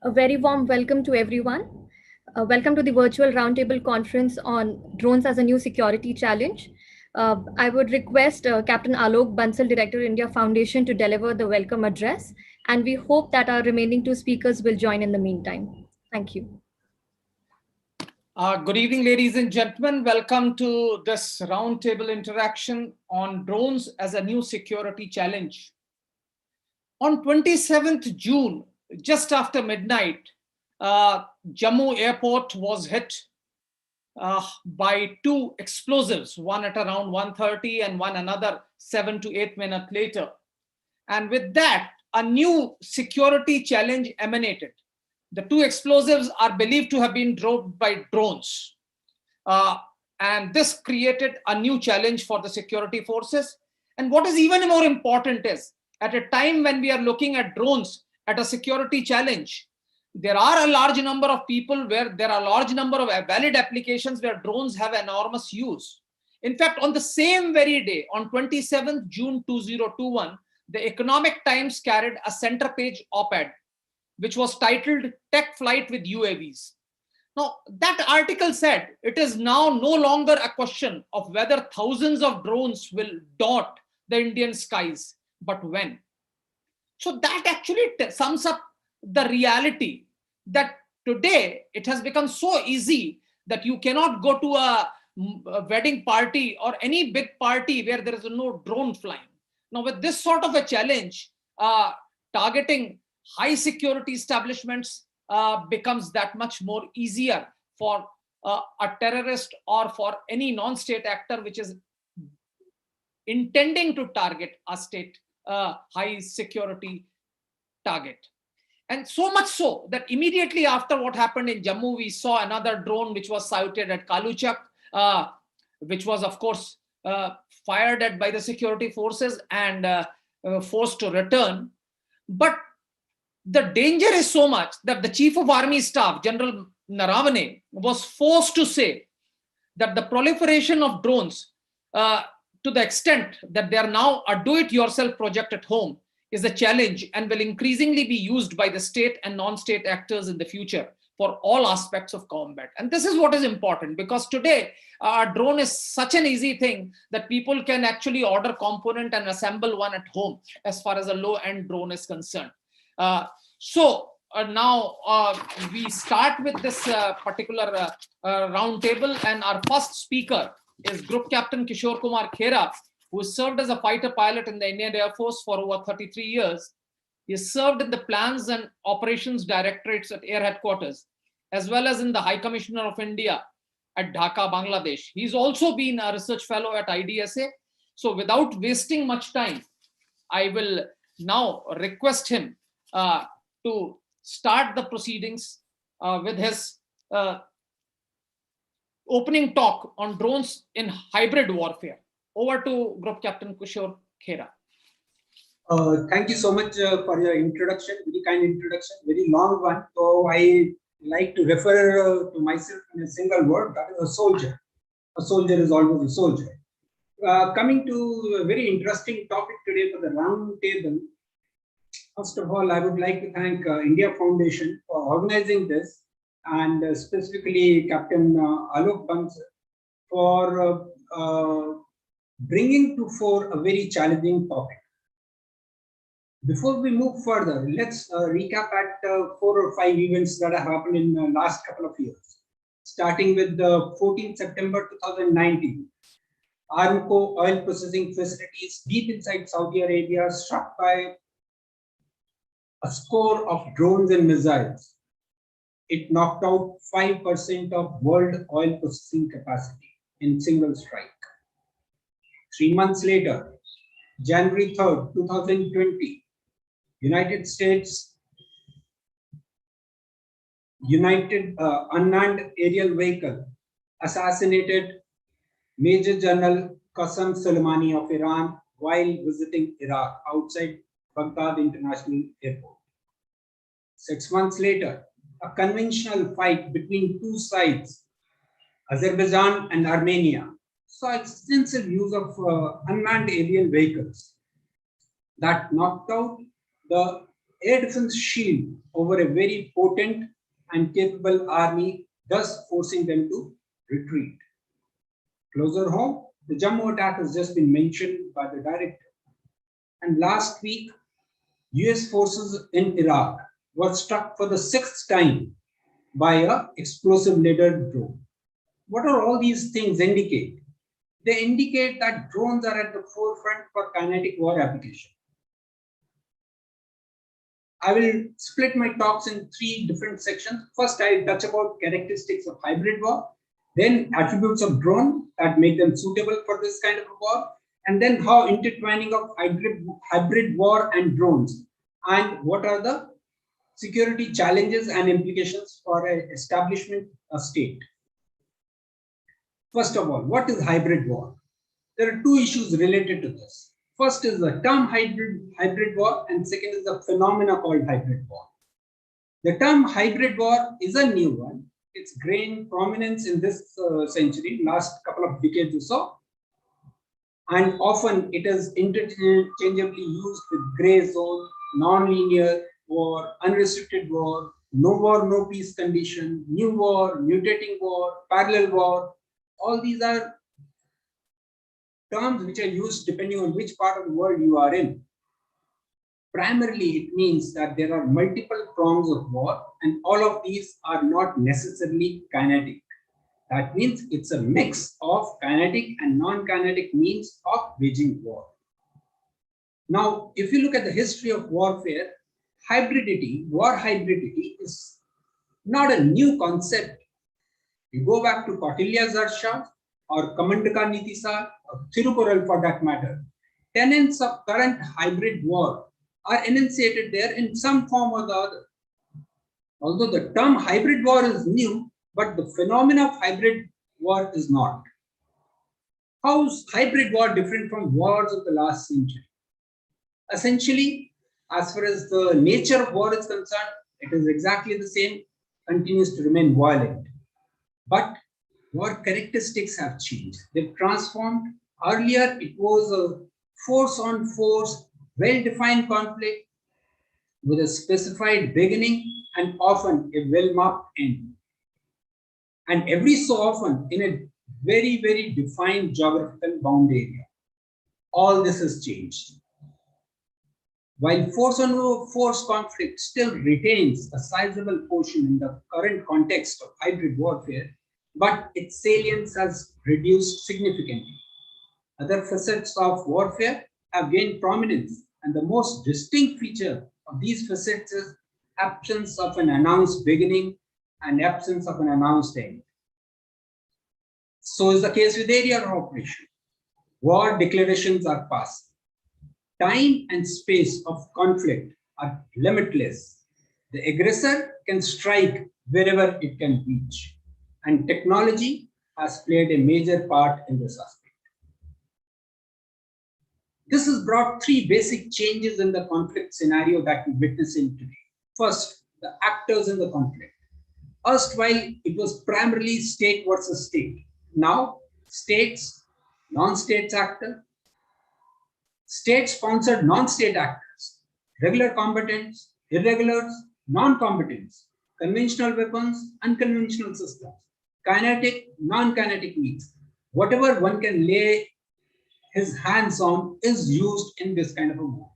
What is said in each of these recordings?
A very warm welcome to everyone. Welcome to the virtual roundtable conference on drones as a new security challenge. I would request Captain Alok Bansal, Director, India Foundation, to deliver the welcome address, and we hope that our remaining two speakers will join in the meantime. Thank you. Good evening, ladies and gentlemen. Welcome to this roundtable interaction on drones as a new security challenge. On 27th June, just after midnight, Jammu airport was hit by two explosives, one at around 1:30 and one another 7 to 8 minutes later. And with that, a new security challenge emanated. The two explosives are believed to have been dropped by drones. And this created a new challenge for the security forces. And what is even more important is, at a time when we are looking at drones at a security challenge, there are a large number of people where there are a large number of valid applications where drones have enormous use. In fact, on the same very day, on 27th June 2021, the Economic Times carried a center page op-ed, which was titled Tech Flight with UAVs. Now, that article said it is now no longer a question of whether thousands of drones will dot the Indian skies, but when. So that actually sums up the reality that today it has become so easy that you cannot go to a wedding party or any big party where there is no drone flying. Now, with this sort of a challenge, targeting high security establishments becomes that much more easier for a terrorist or for any non-state actor which is intending to target a state high security target. And so much so that immediately after what happened in Jammu, we saw another drone which was sighted at Kaluchak, which was, of course, fired at by the security forces and forced to return. But the danger is so much that the Chief of Army Staff, General Naravane, was forced to say that the proliferation of drones to the extent that they are now a do-it-yourself project at home is a challenge and will increasingly be used by the state and non-state actors in the future for all aspects of combat. And this is what is important, because today a drone is such an easy thing that people can actually order component and assemble one at home as far as a low-end drone is concerned. So now we start with this particular roundtable, and our first speaker is Group Captain Kishore Kumar Khera, who served as a fighter pilot in the Indian Air Force for over 33 years. He served in the Plans and Operations Directorates at Air Headquarters, as well as in the High Commissioner of India at Dhaka, Bangladesh. He's also been a research fellow at IDSA. So without wasting much time, I will now request him to start the proceedings with his opening talk on drones in hybrid warfare. Over to Group Captain Kishore Khera. Thank you so much for your introduction, very kind introduction, very long one. So I like to refer to myself in a single word, that is a soldier. A soldier is always a soldier. Coming to a very interesting topic today for the round table. First of all, I would like to thank India Foundation for organizing this, and specifically Captain Alok Bansal for bringing to fore a very challenging topic. Before we move further, let's recap at 4 or 5 events that have happened in the last couple of years. Starting with the 14th September 2019, Aramco oil processing facilities deep inside Saudi Arabia struck by a score of drones and missiles. It knocked out 5% of world oil processing capacity in single strike. 3 months later, January 3rd, 2020, United States unmanned aerial vehicle assassinated Major General Qasem Soleimani of Iran while visiting Iraq outside Baghdad International Airport. 6 months later, a conventional fight between two sides, Azerbaijan and Armenia, saw extensive use of unmanned aerial vehicles that knocked out the air defense shield over a very potent and capable army, thus forcing them to retreat. Closer home, the Jammu attack has just been mentioned by the director. And last week, US forces in Iraq were struck for the sixth time by an explosive laden drone. What are all these things indicate? They indicate that drones are at the forefront for kinetic war application. I will split my talks in three different sections. First, I will touch about characteristics of hybrid war, then attributes of drone that make them suitable for this kind of a war, and then how intertwining of hybrid war and drones, and what are the security challenges and implications for an establishment of state. First of all, what is hybrid war? There are two issues related to this. First is the term hybrid war, and second is the phenomena called hybrid war. The term hybrid war is a new one. It's gained prominence in this century, last couple of decades or so. And often it is interchangeably used with gray zone, non-linear war, unrestricted war, no peace condition, new war, mutating war, parallel war. All these are terms which are used depending on which part of the world you are in. Primarily, it means that there are multiple prongs of war, and all of these are not necessarily kinetic. That means it's a mix of kinetic and non-kinetic means of waging war. Now, if you look at the history of warfare, war hybridity is not a new concept. You go back to Kautilya's Arshad or Kamandaka Nitisa or Thirukural for that matter. Tenets of current hybrid war are enunciated there in some form or the other. Although the term hybrid war is new, but the phenomena of hybrid war is not. How is hybrid war different from wars of the last century? Essentially, as far as the nature of war is concerned, it is exactly the same, continues to remain violent. But war characteristics have changed. They've transformed. Earlier, it was a force-on-force, well-defined conflict with a specified beginning and often a well-marked end. And every so often in a very, very defined geographical bound area. All this has changed. While force-on-force conflict still retains a sizable portion in the current context of hybrid warfare, but its salience has reduced significantly. Other facets of warfare have gained prominence, and the most distinct feature of these facets is absence of an announced beginning and absence of an announced end. So is the case with area operation. War declarations are passed. Time and space of conflict are limitless. The aggressor can strike wherever it can reach, and technology has played a major part in this aspect. This has brought three basic changes in the conflict scenario that we witness in today. First, the actors in the conflict. Erstwhile, it was primarily state versus state. Now, states, non-states actors, state-sponsored non-state actors, regular combatants, irregulars, non-combatants, conventional weapons, unconventional systems, kinetic, non-kinetic means. Whatever one can lay his hands on is used in this kind of a warfare.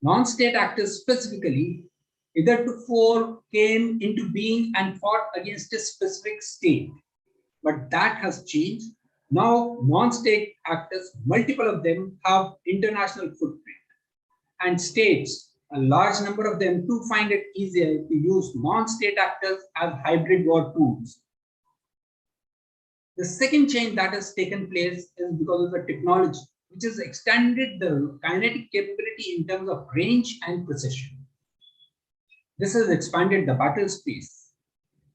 Non-state actors specifically hitherto came into being and fought against a specific state, but that has changed. Now, non-state actors, multiple of them, have international footprint, and states, a large number of them, do find it easier to use non-state actors as hybrid war tools. The second change that has taken place is because of the technology, which has extended the kinetic capability in terms of range and precision. This has expanded the battle space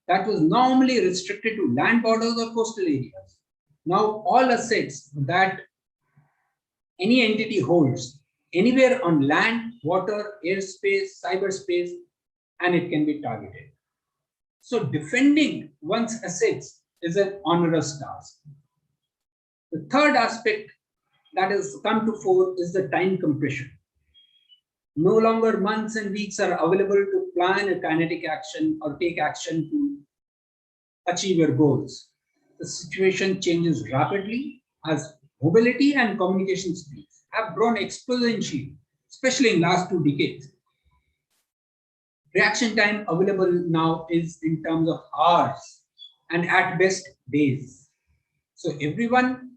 that was normally restricted to land borders or coastal areas. Now, all assets that any entity holds anywhere on land, water, airspace, cyberspace, and it can be targeted. So defending one's assets is an onerous task. The third aspect that has come to fore is the time compression. No longer months and weeks are available to plan a kinetic action or take action to achieve your goals. The situation changes rapidly as mobility and communication speeds have grown exponentially, especially in last 2 decades. Reaction time available now is in terms of hours and at best days. So everyone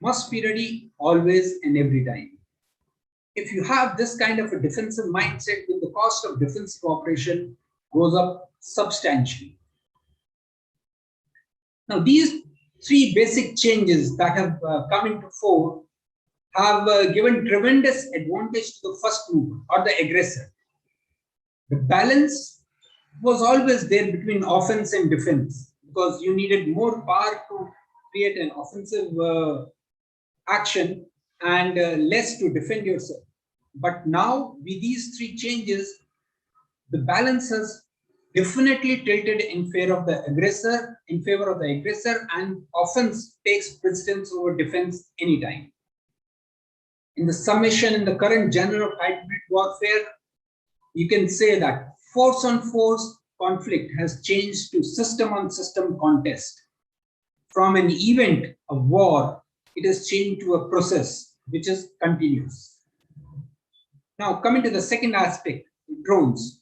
must be ready always and every time. If you have this kind of a defensive mindset, then the cost of defensive operation goes up substantially. Now, these three basic changes that have come into fore have given tremendous advantage to the first mover or the aggressor. The balance was always there between offense and defense because you needed more power to create an offensive action and less to defend yourself. But now, with these three changes, the balance has definitely tilted in favor of the aggressor, and offense takes precedence over defense anytime. In the summation in the current genre of hybrid warfare, you can say that force on force conflict has changed to system on system contest. From an event of war, it has changed to a process which is continuous. Now, coming to the second aspect, drones.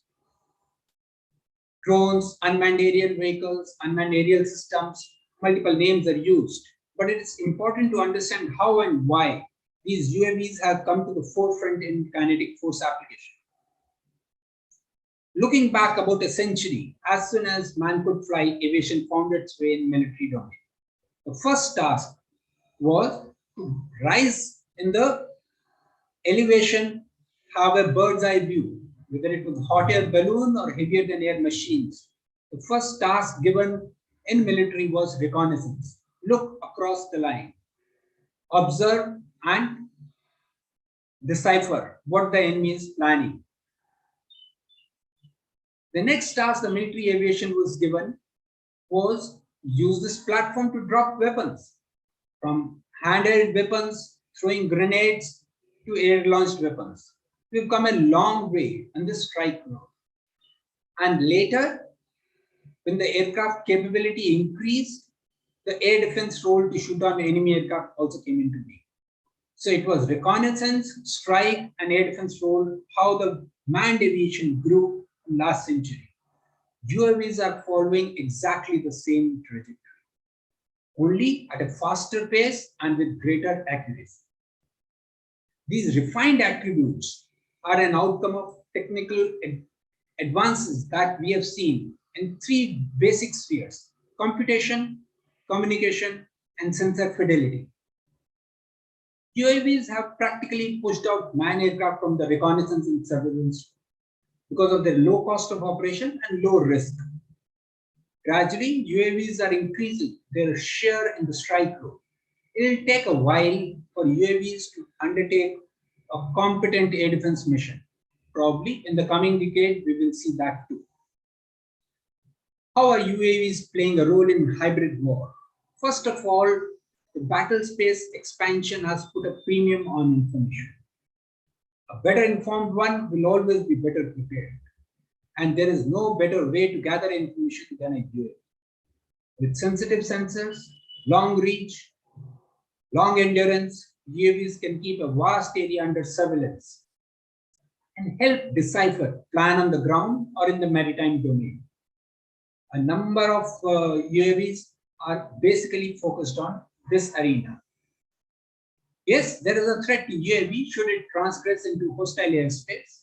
Drones, unmanned aerial vehicles, unmanned aerial systems, multiple names are used. But it is important to understand how and why these UAVs have come to the forefront in kinetic force application. Looking back about a century, as soon as man could fly, aviation found its way in military domain. The first task was to rise in the elevation, have a bird's eye view, whether it was hot air balloon or heavier than air machines. The first task given in military was reconnaissance. Look across the line, observe and decipher what the enemy is planning. The next task the military aviation was given was use this platform to drop weapons, from handheld weapons, throwing grenades, to air-launched weapons. We've come a long way in this strike road. And later, when the aircraft capability increased, the air defense role to shoot down enemy aircraft also came into being. So it was reconnaissance, strike, and air defense role, how the manned aviation grew in last century. UAVs are following exactly the same trajectory, only at a faster pace and with greater accuracy. These refined attributes are an outcome of technical advances that we have seen in three basic spheres: computation, communication, and sensor fidelity. UAVs have practically pushed out manned aircraft from the reconnaissance and surveillance because of their low cost of operation and low risk. Gradually, UAVs are increasing their share in the strike role. It will take a while for UAVs to undertake a competent air defense mission. Probably in the coming decade, we will see that too. How are UAVs playing a role in hybrid war? First of all, the battle space expansion has put a premium on information. A better informed one will always be better prepared. And there is no better way to gather information than a UAV. With sensitive sensors, long reach, long endurance, UAVs can keep a vast area under surveillance and help decipher plan on the ground or in the maritime domain. A number of UAVs are basically focused on this arena. Yes, there is a threat to UAV should it transgress into hostile airspace,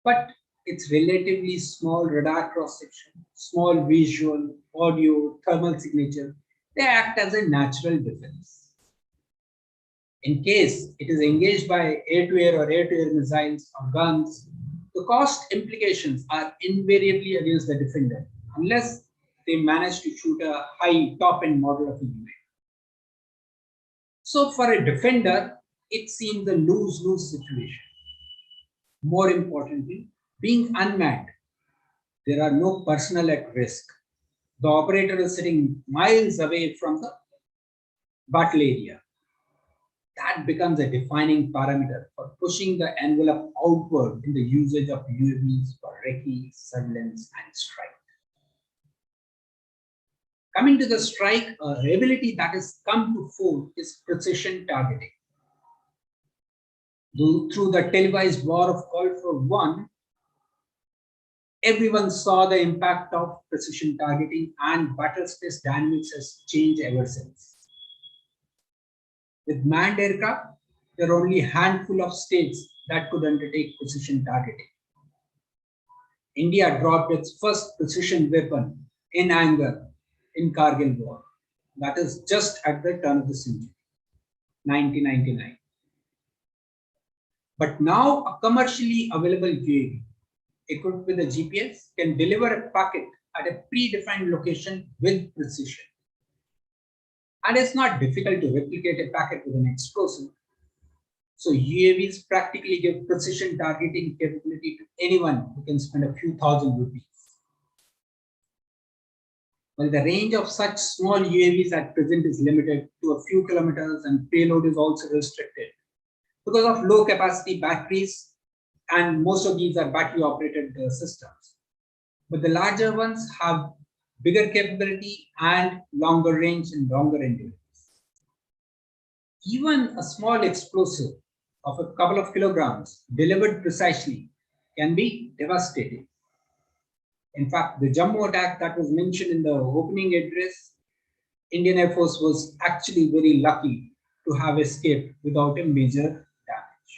but it's relatively small radar cross-section, small visual, audio, thermal signature. They act as a natural defense. In case it is engaged by air-to-air or air-to-air missiles or guns, the cost implications are invariably against the defender, unless they manage to shoot a high top-end model of a UAV. So for a defender, it seems a lose-lose situation. More importantly, being unmanned, there are no personnel at risk. The operator is sitting miles away from the battle area. that becomes a defining parameter for pushing the envelope outward in the usage of UAVs for recce, surveillance, and strike. Coming to the strike, ability that has come to fore is precision targeting. Through the televised war of Gulf War I, everyone saw the impact of precision targeting, and battlespace dynamics has changed ever since. With manned aircraft, there are only a handful of states that could undertake precision targeting. India dropped its first precision weapon in anger in Kargil War. That is just at the turn of the century, 1999. But now a commercially available UAV equipped with a GPS can deliver a packet at a predefined location with precision. And it's not difficult to replicate a packet with an explosive. So UAVs practically give precision targeting capability to anyone who can spend a few thousand rupees. Well, the range of such small UAVs at present is limited to a few kilometers, and payload is also restricted because of low capacity batteries, and most of these are battery operated systems. But the larger ones have bigger capability and longer range and longer endurance. Even a small explosive of a couple of kilograms delivered precisely can be devastating. In fact, the Jammu attack that was mentioned in the opening address, Indian Air Force was actually very lucky to have escaped without a major damage.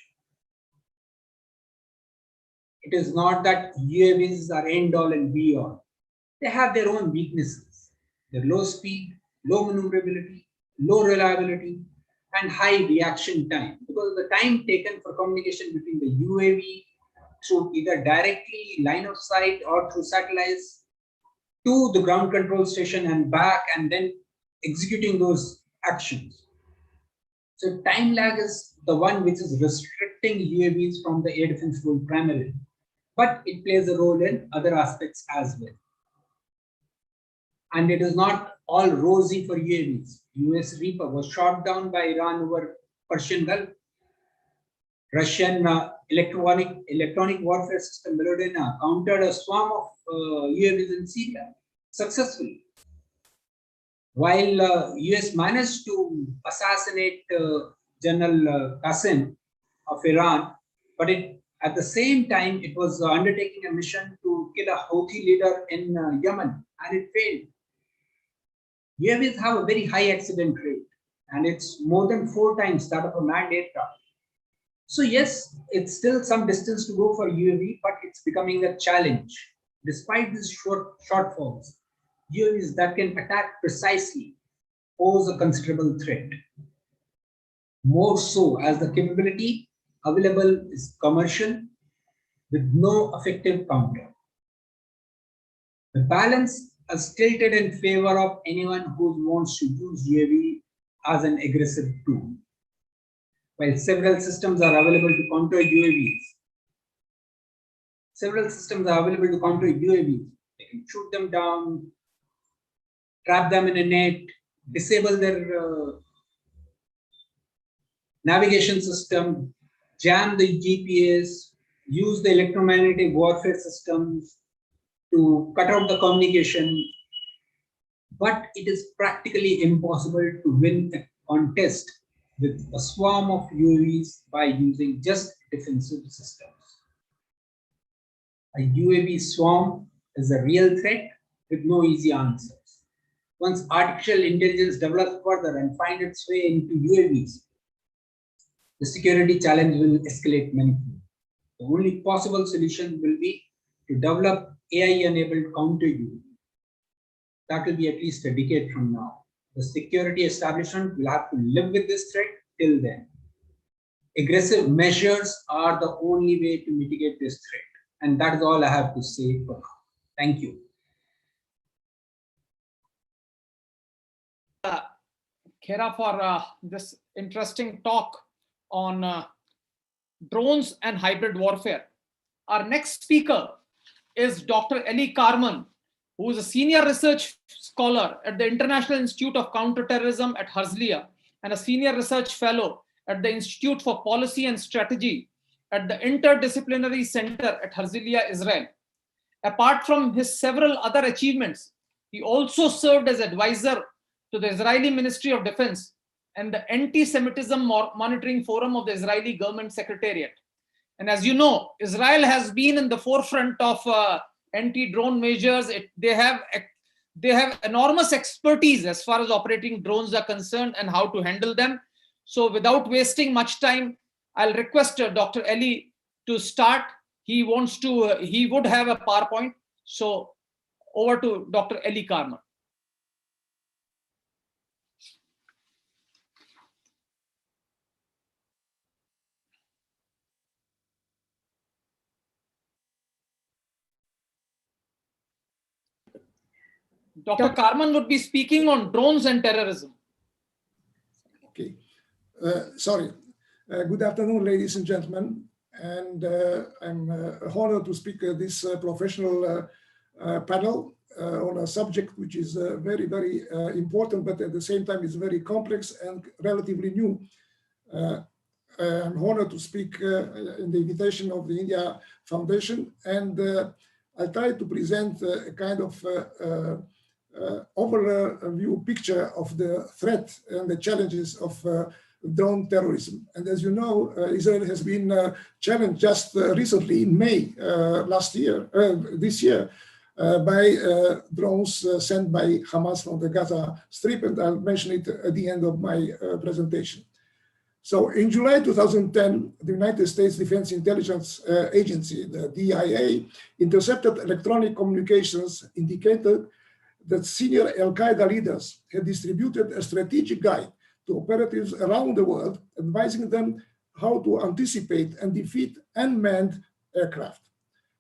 It is not that UAVs are end all and be all. They have their own weaknesses. They're low speed, low maneuverability, low reliability, and high reaction time, because the time taken for communication between the UAV through either directly line of sight or through satellites to the ground control station and back, and then executing those actions. So time lag is the one which is restricting UAVs from the air defense role primarily, but it plays a role in other aspects as well. And it is not all rosy for UAVs. US Reaper was shot down by Iran over Persian Gulf. Russian electronic warfare system Melodina countered a swarm of UAVs in Syria successfully. While US managed to assassinate General Qasem of Iran, but at the same time it was undertaking a mission to kill a Houthi leader in Yemen, and it failed. UAVs have a very high accident rate, and it's more than 4 times that of a manned aircraft. So yes, it's still some distance to go for UAV, but it's becoming a challenge. Despite these shortfalls, UAVs that can attack precisely pose a considerable threat. More so as the capability available is commercial with no effective counter. The balance is tilted in favor of anyone who wants to use UAV as an aggressive tool. While several systems are available to counter UAVs, they can shoot them down, trap them in a net, disable their navigation system, jam the GPS, use the electromagnetic warfare systems to cut out the communication. But it is practically impossible to win a contest with a swarm of UAVs by using just defensive systems. A UAV swarm is a real threat with no easy answers. Once artificial intelligence develops further and finds its way into UAVs, the security challenge will escalate manifold. The only possible solution will be to develop AI-enabled counter UAV. That will be at least a decade from now. The security establishment will have to live with this threat till then. Aggressive measures are the only way to mitigate this threat. And that is all I have to say for now. Thank you. Khera, for this interesting talk on drones and hybrid warfare. Our next speaker is Dr. Ellie Carman, who is a senior research scholar at the International Institute of Counterterrorism at Herzliya and a senior research fellow at the Institute for Policy and Strategy at the Interdisciplinary Center at Herzliya, Israel. Apart from his several other achievements, he also served as advisor to the Israeli Ministry of Defense and the Anti-Semitism Monitoring Forum of the Israeli Government Secretariat. And as you know, Israel has been in the forefront of anti-drone measures. They have enormous expertise as far as operating drones are concerned and how to handle them. So without wasting much time, I'll request Dr. Ellie to start. He would have a PowerPoint. So over to Dr. Ellie Carman. Dr. Carman would be speaking on drones and terrorism. Okay. Sorry. Good afternoon, ladies and gentlemen. And I'm honored to speak at this professional panel on a subject which is very, very important, but at the same time is very complex and relatively new. I'm honored to speak in the invitation of the India Foundation, and I try to present a kind of overview picture of the threat and the challenges of drone terrorism. And as you know, Israel has been challenged just recently in May this year, by drones sent by Hamas from the Gaza Strip, and I'll mention it at the end of my presentation. So in July 2010, the United States Defense Intelligence Agency, the DIA, intercepted electronic communications indicated that senior Al-Qaeda leaders had distributed a strategic guide to operatives around the world, advising them how to anticipate and defeat unmanned aircraft.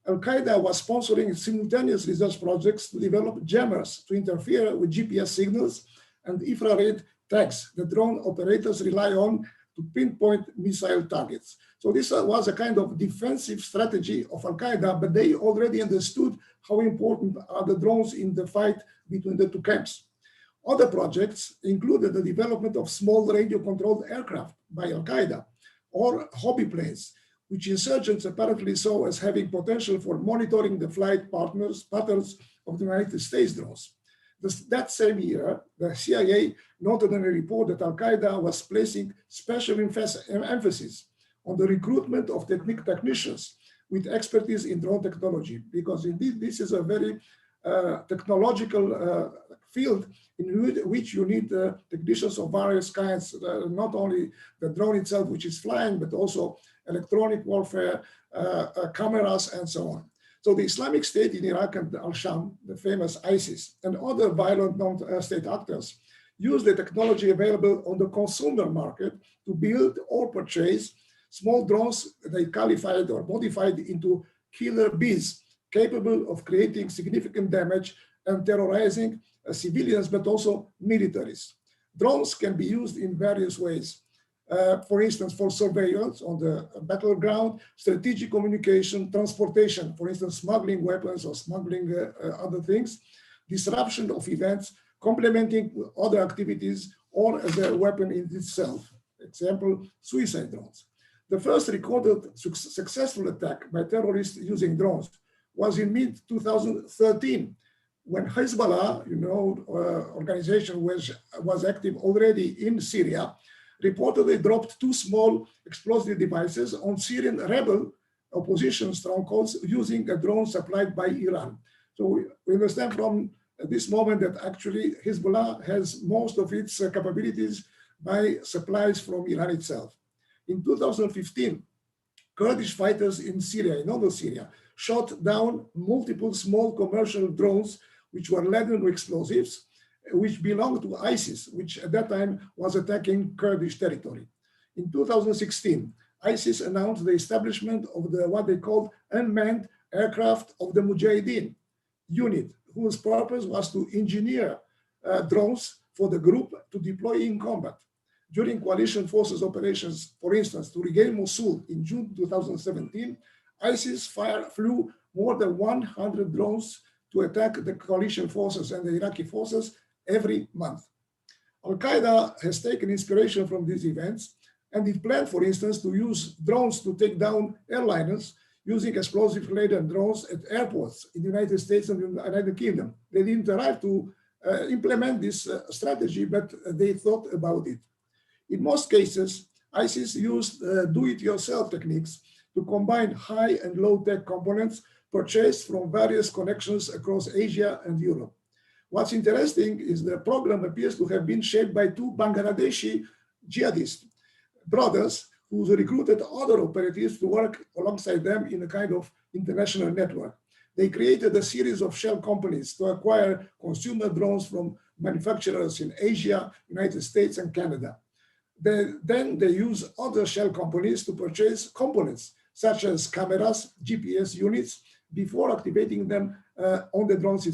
Al-Qaeda was sponsoring simultaneous research projects to develop jammers to interfere with GPS signals and infrared tags that drone operators rely on to pinpoint missile targets. So this was a kind of defensive strategy of Al-Qaeda, but they already understood how important are the drones in the fight between the two camps. Other projects included the development of small radio-controlled aircraft by Al-Qaeda or hobby planes, which insurgents apparently saw as having potential for monitoring the flight patterns of the United States drones. That same year, the CIA noted in a report that Al-Qaeda was placing special emphasis on the recruitment of technicians with expertise in drone technology, because indeed this is a very technological field in which you need technicians of various kinds, not only the drone itself, which is flying, but also electronic warfare, cameras, and so on. So the Islamic State in Iraq and Al-Sham, the famous ISIS, and other violent non-state actors use the technology available on the consumer market to build or purchase small drones they qualified or modified into killer bees, capable of creating significant damage and terrorizing civilians, but also militaries. Drones can be used in various ways. For instance, for surveillance on the battleground, strategic communication, transportation, for instance, smuggling weapons or smuggling other things, disruption of events, complementing other activities, or as a weapon in itself. Example, suicide drones. The first recorded successful attack by terrorists using drones was in mid-2013, when Hezbollah, organization was active already in Syria, reportedly dropped 2 small explosive devices on Syrian rebel opposition strongholds using a drone supplied by Iran. So we understand from this moment that actually Hezbollah has most of its capabilities by supplies from Iran itself. In 2015, Kurdish fighters in Syria, in northern Syria, shot down multiple small commercial drones which were laden with explosives, which belonged to ISIS, which at that time was attacking Kurdish territory. In 2016, ISIS announced the establishment of what they called Unmanned Aircraft of the Mujahideen unit, whose purpose was to engineer drones for the group to deploy in combat. During coalition forces operations, for instance, to regain Mosul in June 2017, ISIS flew more than 100 drones to attack the coalition forces and the Iraqi forces every month. Al-Qaeda has taken inspiration from these events And it planned, for instance, to use drones to take down airliners using explosive-laden drones at airports in the United States and the United Kingdom. They didn't arrive to implement this strategy, but they thought about it. In most cases, ISIS used do-it-yourself techniques to combine high and low-tech components purchased from various connections across Asia and Europe. What's interesting is the program appears to have been shaped by two Bangladeshi jihadist brothers who recruited other operatives to work alongside them in a kind of international network. They created a series of shell companies to acquire consumer drones from manufacturers in Asia, United States, and Canada. Then they use other shell companies to purchase components such as cameras, GPS units, before activating them on the drones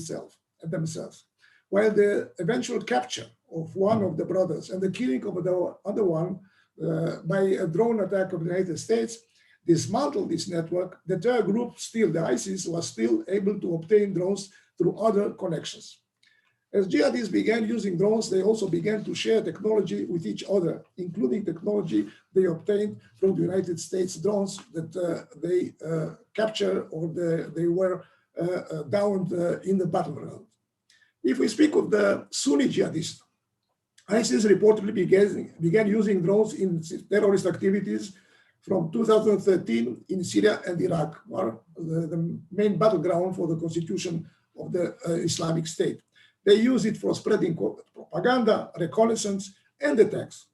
themselves. While the eventual capture of one of the brothers and the killing of the other one by a drone attack of the United States dismantled this network, the terror group, the ISIS, was still able to obtain drones through other connections. As jihadists began using drones, they also began to share technology with each other, including technology they obtained from the United States drones that they captured or they were downed in the battleground. If we speak of the Sunni jihadists, ISIS reportedly began using drones in terrorist activities from 2013 in Syria and Iraq, were the main battleground for the constitution of the Islamic State. They use it for spreading propaganda, reconnaissance, and attacks.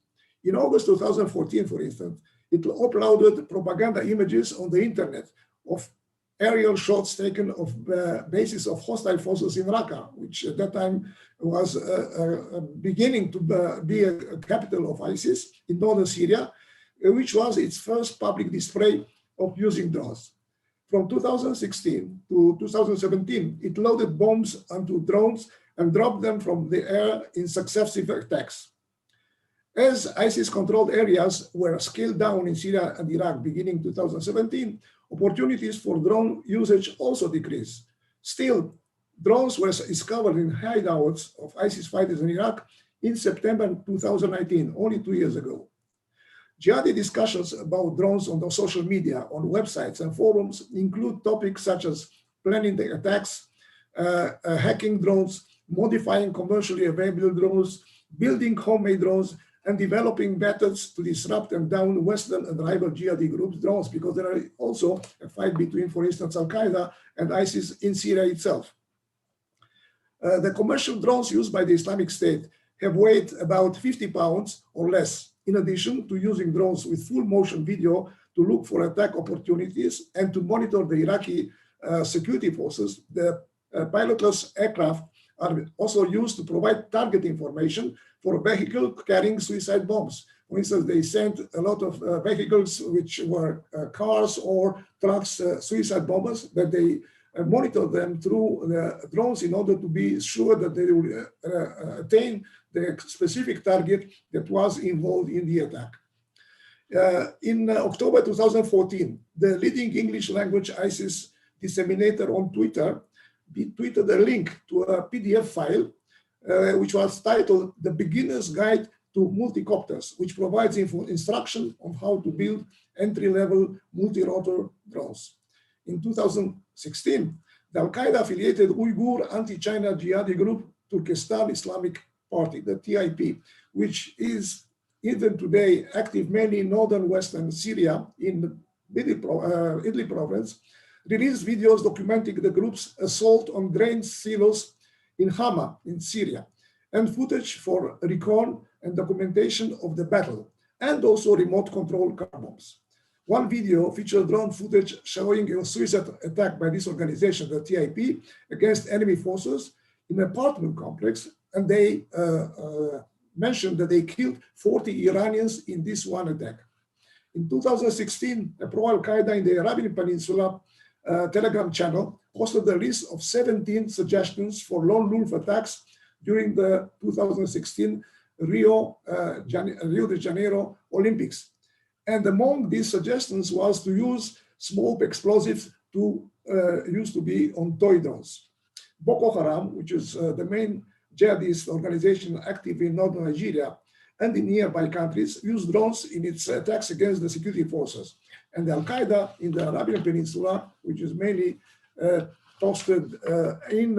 In August 2014, for instance, it uploaded propaganda images on the internet of aerial shots taken of bases of hostile forces in Raqqa, which at that time was beginning to be a capital of ISIS in northern Syria, which was its first public display of using drones. From 2016 to 2017, it loaded bombs onto drones and dropped them from the air in successive attacks. As ISIS-controlled areas were scaled down in Syria and Iraq beginning 2017, opportunities for drone usage also decreased. Still, drones were discovered in hideouts of ISIS fighters in Iraq in September 2019, only 2 years ago. Jihadi discussions about drones on the social media, on websites and forums include topics such as planning the attacks, hacking drones, modifying commercially available drones, building homemade drones, and developing methods to disrupt and down Western and rival jihadi groups' drones, because there are also a fight between, for instance, Al-Qaeda and ISIS in Syria itself. The commercial drones used by the Islamic State have weighed about 50 pounds or less, in addition to using drones with full motion video to look for attack opportunities and to monitor the Iraqi security forces. The pilotless aircraft are also used to provide target information for a vehicle carrying suicide bombs. For instance, they sent a lot of vehicles which were cars or trucks, suicide bombers, that they monitor them through the drones in order to be sure that they will attain the specific target that was involved in the attack. In October 2014, the leading English language ISIS disseminator on Twitter tweeted a link to a PDF file which was titled The Beginner's Guide to Multicopters, which provides instruction on how to build entry-level multi-rotor drones. In 2016, the Al-Qaeda affiliated Uyghur anti-China jihadi group Turkestan Islamic Party, the TIP, which is even today active mainly in northern western Syria in the Idlib province, released videos documenting the group's assault on grain silos in Hama in Syria, and footage for recon and documentation of the battle, and also remote control car bombs. One video featured drone footage showing a suicide attack by this organization, the TIP, against enemy forces in an apartment complex, and they mentioned that they killed 40 Iranians in this one attack. In 2016, a pro-Al-Qaeda in the Arabian Peninsula Telegram channel posted a list of 17 suggestions for lone wolf attacks during the 2016 Rio de Janeiro Olympics. And among these suggestions was to use small explosives to used to be on toy drones. Boko Haram, which is the main jihadist organization active in northern Nigeria, and in nearby countries use drones in its attacks against the security forces. And Al-Qaeda in the Arabian Peninsula, which is mainly posted in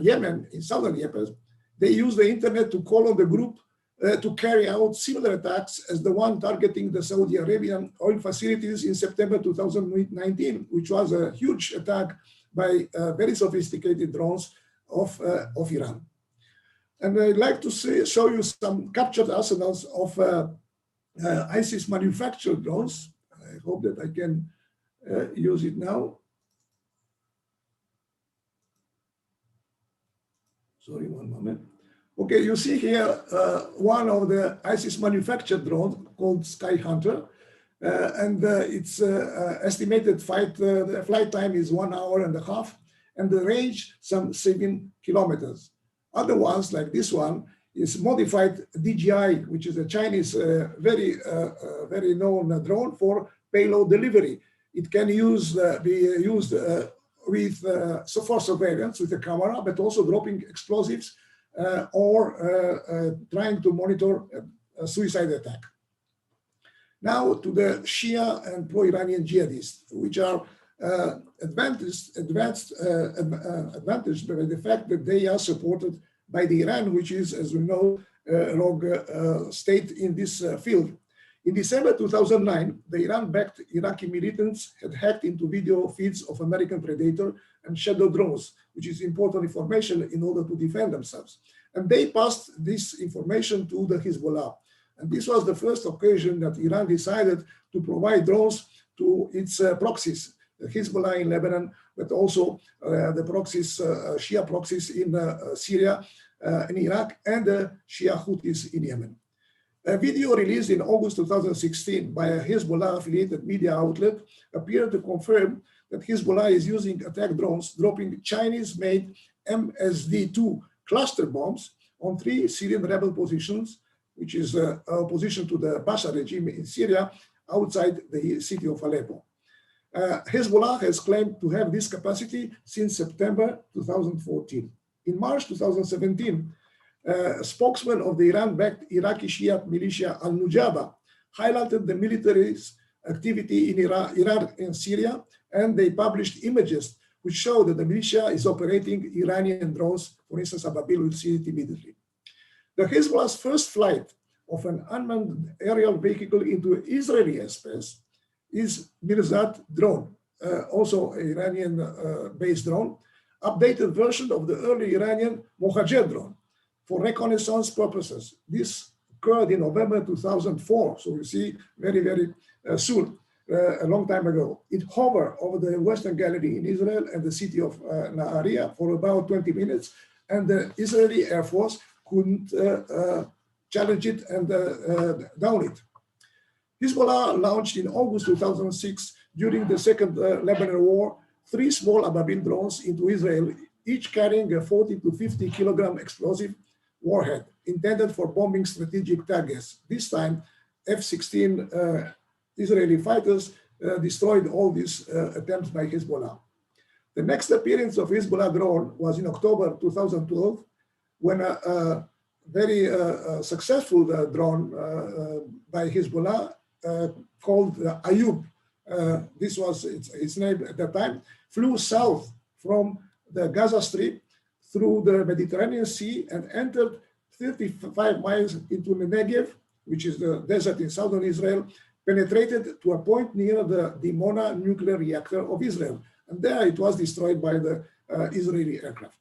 Yemen, in southern Yemen, they use the internet to call on the group to carry out similar attacks as the one targeting the Saudi Arabian oil facilities in September 2019, which was a huge attack by very sophisticated drones of Iran. And I'd like to show you some captured arsenals of ISIS manufactured drones. I hope that I can use it now. Sorry, one moment. Okay, you see here one of the ISIS manufactured drones called Sky Hunter. And its estimated flight time is 1.5 hours, and the range some 7 kilometers. Other ones, like this one, is modified DJI, which is a Chinese very known drone for payload delivery. It can be used with for surveillance with a camera, but also dropping explosives or trying to monitor a suicide attack. Now to the Shia and pro-Iranian jihadists, which are advantaged by the fact that they are supported by the Iran, which is, as we know, a rogue state in this field. In December 2009, the Iran-backed Iraqi militants had hacked into video feeds of American Predator and Shadow drones, which is important information in order to defend themselves. And they passed this information to the Hezbollah. And this was the first occasion that Iran decided to provide drones to its proxies, the Hezbollah in Lebanon, but also the proxies, Shia proxies in Syria, in Iraq, and the Shia Houthis in Yemen. A video released in August 2016 by a Hezbollah-affiliated media outlet appeared to confirm that Hezbollah is using attack drones dropping Chinese-made MSD-2 cluster bombs on 3 Syrian rebel positions, which is opposition to the Bashar regime in Syria, outside the city of Aleppo. Hezbollah has claimed to have this capacity since September 2014. In March 2017, a spokesman of the Iran-backed Iraqi Shia militia Al-Nujaba highlighted the military's activity in Iraq and Syria, and they published images which show that the militia is operating Iranian drones. For instance, Ababil will see it immediately. The Hezbollah's first flight of an unmanned aerial vehicle into Israeli airspace is Mirzat drone, also an Iranian-based drone, updated version of the early Iranian Mohajer drone for reconnaissance purposes. This occurred in November 2004, so you see very soon, a long time ago. It hovered over the Western Gallery in Israel and the city of Nahariya for about 20 minutes, and the Israeli Air Force couldn't challenge it and down it. Hezbollah launched in August 2006, during the Second Lebanon War, 3 small Ababil drones into Israel, each carrying a 40 to 50 kilogram explosive warhead intended for bombing strategic targets. This time, F-16 Israeli fighters destroyed all these attempts by Hezbollah. The next appearance of Hezbollah drone was in October 2012, when a very successful drone by Hezbollah called Ayub, this was its name at that time, flew south from the Gaza Strip through the Mediterranean Sea and entered 35 miles into the Negev, which is the desert in southern Israel, penetrated to a point near the Dimona nuclear reactor of Israel. And there it was destroyed by the Israeli aircraft.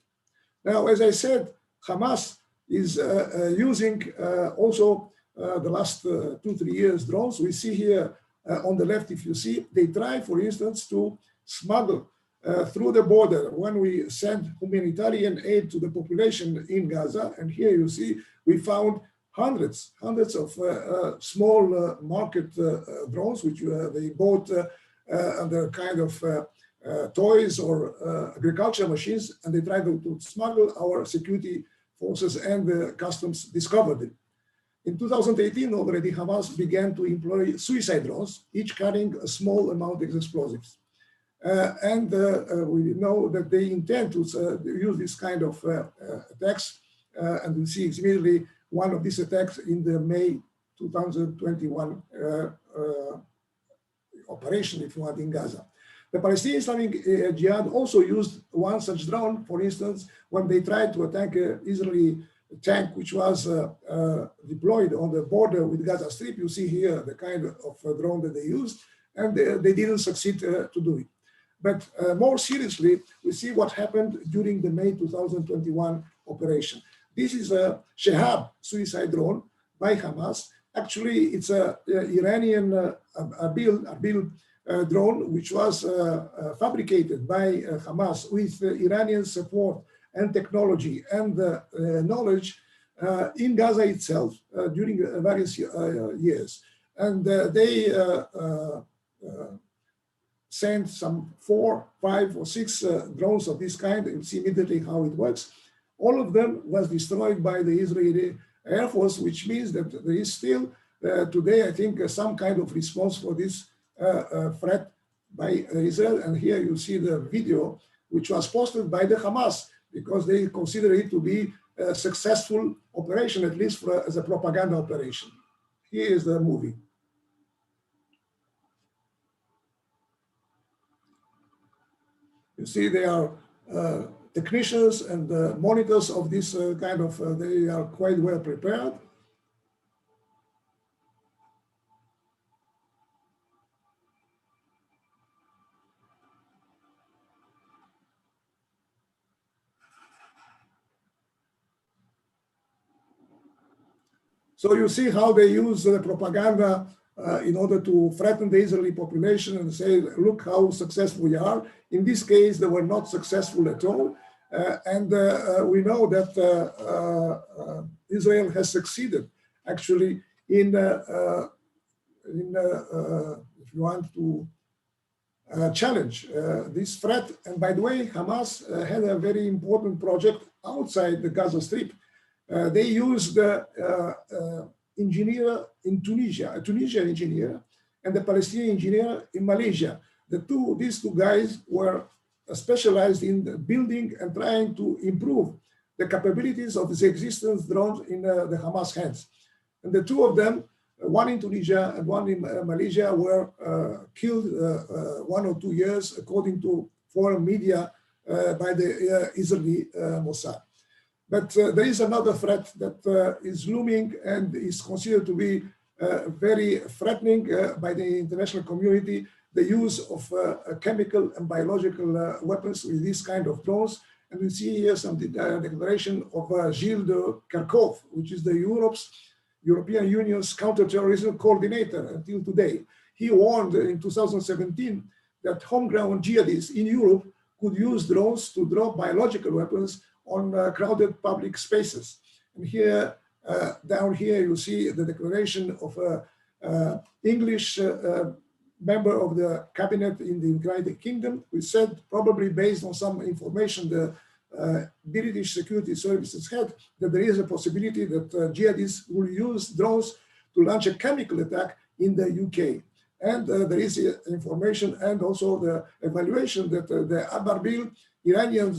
Now, as I said, Hamas is using also the last 2-3 years drones. We see here on the left, if you see, they try, for instance, to smuggle through the border when we send humanitarian aid to the population in Gaza. And here you see, we found hundreds of small market drones, which they bought under kind of toys or agriculture machines, and they tried to smuggle. Our security forces and the customs discovered it. In 2018, already Hamas began to employ suicide drones, each carrying a small amount of explosives. And we know that they intend to use this kind of attacks, and we see immediately one of these attacks in the May 2021 operation, if you want, in Gaza. The Palestinian Islamic Jihad also used one such drone, for instance, when they tried to attack an Israeli tank which was deployed on the border with Gaza Strip. You see here the kind of drone that they used, and they didn't succeed to do it. But more seriously, we see what happened during the May 2021 operation. This is a Shahab suicide drone by Hamas. Actually, it's a Iranian Arbil drone, which was fabricated by Hamas with Iranian support and technology and knowledge in Gaza itself during various years. And they sent some 4, 5, or 6 drones of this kind. You see immediately how it works. All of them was destroyed by the Israeli Air Force, which means that there is still today, I think, some kind of response for this threat by Israel. And here you see the video, which was posted by the Hamas, because they consider it to be a successful operation, at least as a propaganda operation. Here is the movie. You see, they are technicians and monitors of this kind of, they are quite well prepared. So you see how they use propaganda in order to threaten the Israeli population and say, look how successful we are. In this case, they were not successful at all. And we know that Israel has succeeded actually in if you want to challenge this threat. And by the way, Hamas had a very important project outside the Gaza Strip. They used engineer in Tunisia, a Tunisian engineer, and a Palestinian engineer in Malaysia. These two guys were specialized in building and trying to improve the capabilities of the existing drones in the Hamas hands. And the two of them, one in Tunisia and one in Malaysia, were killed 1 or 2 years, according to foreign media, by the Israeli Mossad. But there is another threat that is looming and is considered to be very threatening by the international community, the use of chemical and biological weapons with this kind of drones. And we see here some declaration of Gilles de Kerchove, which is the European Union's counterterrorism coordinator until today. He warned in 2017 that homegrown jihadists in Europe could use drones to drop biological weapons on crowded public spaces. And here, down here, you see the declaration of an English member of the cabinet in the United Kingdom, who said, probably based on some information the British security services had, that there is a possibility that jihadists will use drones to launch a chemical attack in the UK. And there is information and also the evaluation that the Arbil Iranian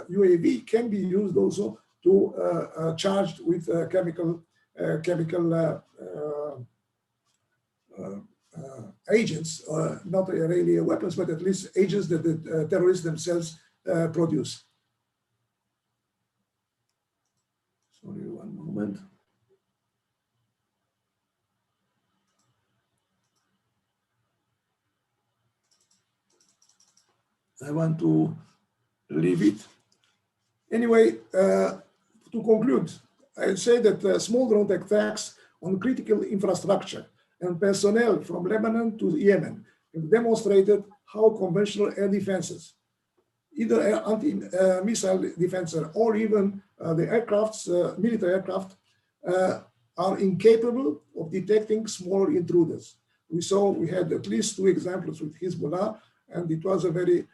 UAV can be used also to charged with chemical agents, not really weapons, but at least agents that the terrorists themselves produce. Sorry, one moment. I want to leave it. Anyway, to conclude, I'll say that small drone attacks on critical infrastructure and personnel from Lebanon to Yemen have demonstrated how conventional air defenses, either anti-missile defense or even the aircrafts, military aircraft, are incapable of detecting small intruders. We had at least 2 examples with Hezbollah, and it was a very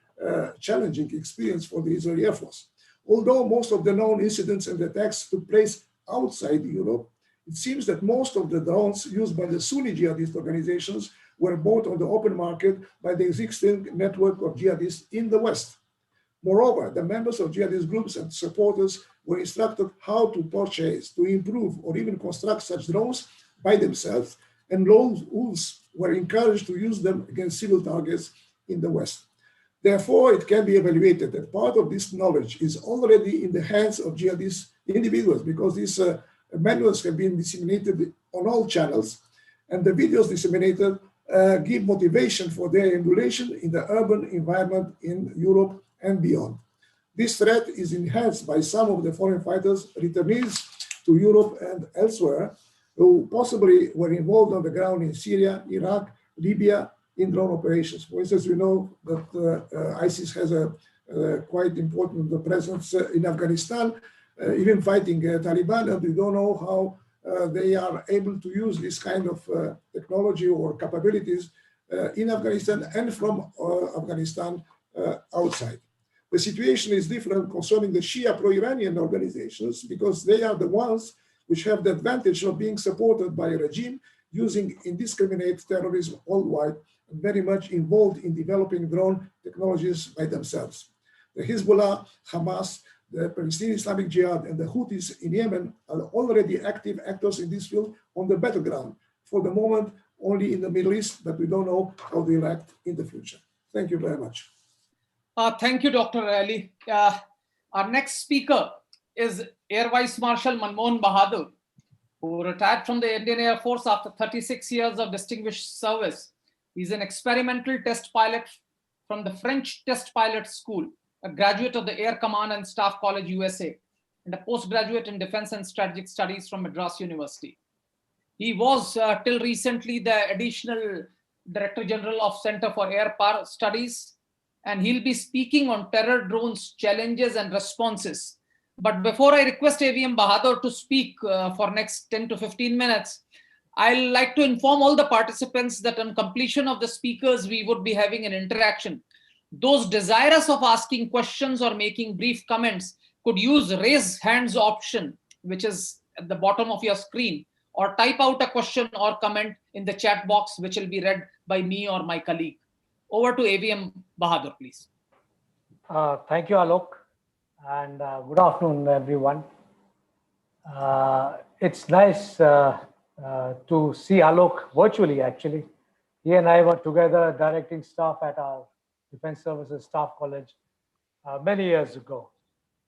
challenging experience for the Israeli Air Force. Although most of the known incidents and attacks took place outside Europe, it seems that most of the drones used by the Sunni jihadist organizations were bought on the open market by the existing network of jihadists in the West. Moreover, the members of jihadist groups and supporters were instructed how to purchase, to improve, or even construct such drones by themselves, and rules were encouraged to use them against civil targets in the West. Therefore, it can be evaluated that part of this knowledge is already in the hands of jihadist individuals, because these manuals have been disseminated on all channels, and the videos disseminated give motivation for their emulation in the urban environment in Europe and beyond. This threat is enhanced by some of the foreign fighters, returnees to Europe and elsewhere, who possibly were involved on the ground in Syria, Iraq, Libya, in drone operations. For instance, we know that ISIS has a quite important presence in Afghanistan, even fighting Taliban, and we don't know how they are able to use this kind of technology or capabilities in Afghanistan and from Afghanistan outside. The situation is different concerning the Shia pro-Iranian organizations, because they are the ones which have the advantage of being supported by a regime using indiscriminate terrorism worldwide, and very much involved in developing drone technologies by themselves. The Hezbollah, Hamas, the Palestinian Islamic Jihad, and the Houthis in Yemen are already active actors in this field on the battleground. For the moment, only in the Middle East, but we don't know how they will act in the future. Thank you very much. Thank you, Dr. Ali. Our next speaker is Air Vice Marshal Manmohan Bahadur, who retired from the Indian Air Force after 36 years of distinguished service. He's an experimental test pilot from the French Test Pilot School, a graduate of the Air Command and Staff College, USA, and a postgraduate in Defense and Strategic Studies from Madras University. He was, till recently, the Additional Director General of Center for Air Power Studies, and he'll be speaking on terror drones, challenges and responses. But before I request AVM Bahadur to speak for next 10 to 15 minutes, I'd like to inform all the participants that on completion of the speakers, we would be having an interaction. Those desirous of asking questions or making brief comments could use raise hands option, which is at the bottom of your screen, or type out a question or comment in the chat box, which will be read by me or my colleague. Over to AVM Bahadur, please. Thank you, Alok, and good afternoon, everyone. It's nice to see Alok virtually, actually. He and I were together directing staff at our Defense Services Staff College many years ago.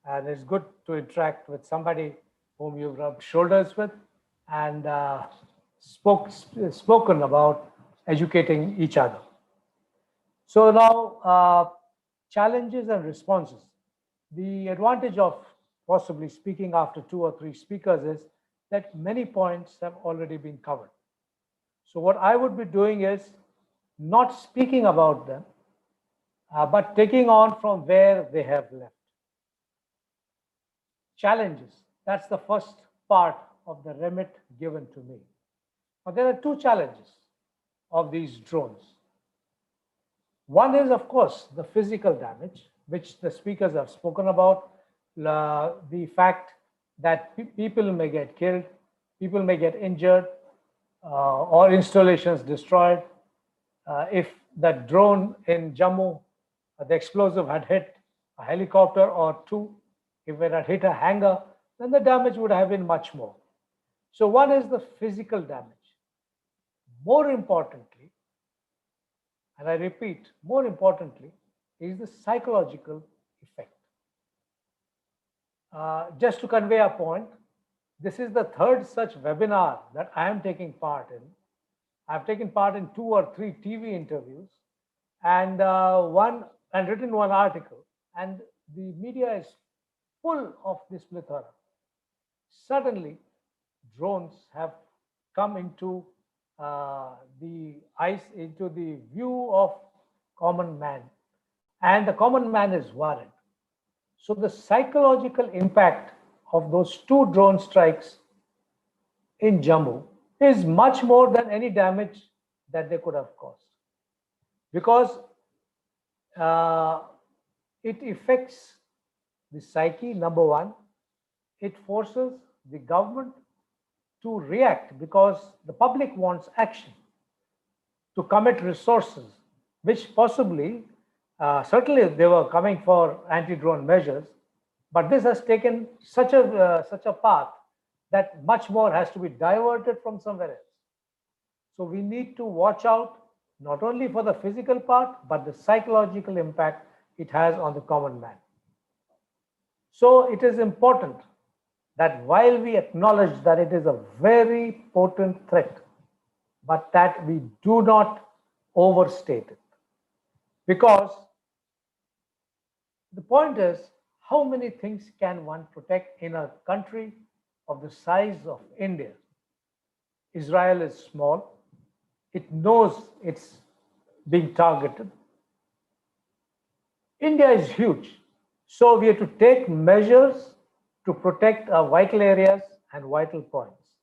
And it's good to interact with somebody whom you've rubbed shoulders with and spoken about educating each other. So now, challenges and responses. The advantage of possibly speaking after 2 or 3 speakers is that many points have already been covered. So what I would be doing is not speaking about them, but taking on from where they have left. Challenges, that's the first part of the remit given to me. Now, there are 2 challenges of these drones. One is, of course, the physical damage, which the speakers have spoken about, the fact that people may get killed, people may get injured, or installations destroyed. If that drone in Jammu, the explosive had hit a helicopter or 2, if it had hit a hangar, then the damage would have been much more. So one is the physical damage. More importantly, and I repeat, more importantly, is the psychological effect. Just to convey a point, this is the 3rd such webinar that I am taking part in. I've taken part in 2 or 3 TV interviews and written 1 article, and the media is full of this plethora. Suddenly, drones have come into into the view of common man, and the common man is worried. So the psychological impact of those 2 drone strikes in Jammu is much more than any damage that they could have caused, because it affects the psyche, number one. It forces the government to react because the public wants action, to commit resources, which possibly Certainly, they were coming for anti-drone measures, but this has taken such a path that much more has to be diverted from somewhere else. So we need to watch out not only for the physical part, but the psychological impact it has on the common man. So it is important that while we acknowledge that it is a very potent threat, but that we do not overstate it. Because the point is, how many things can one protect in a country of the size of India? Israel is small. It knows it's being targeted. India is huge. So we have to take measures to protect our vital areas and vital points.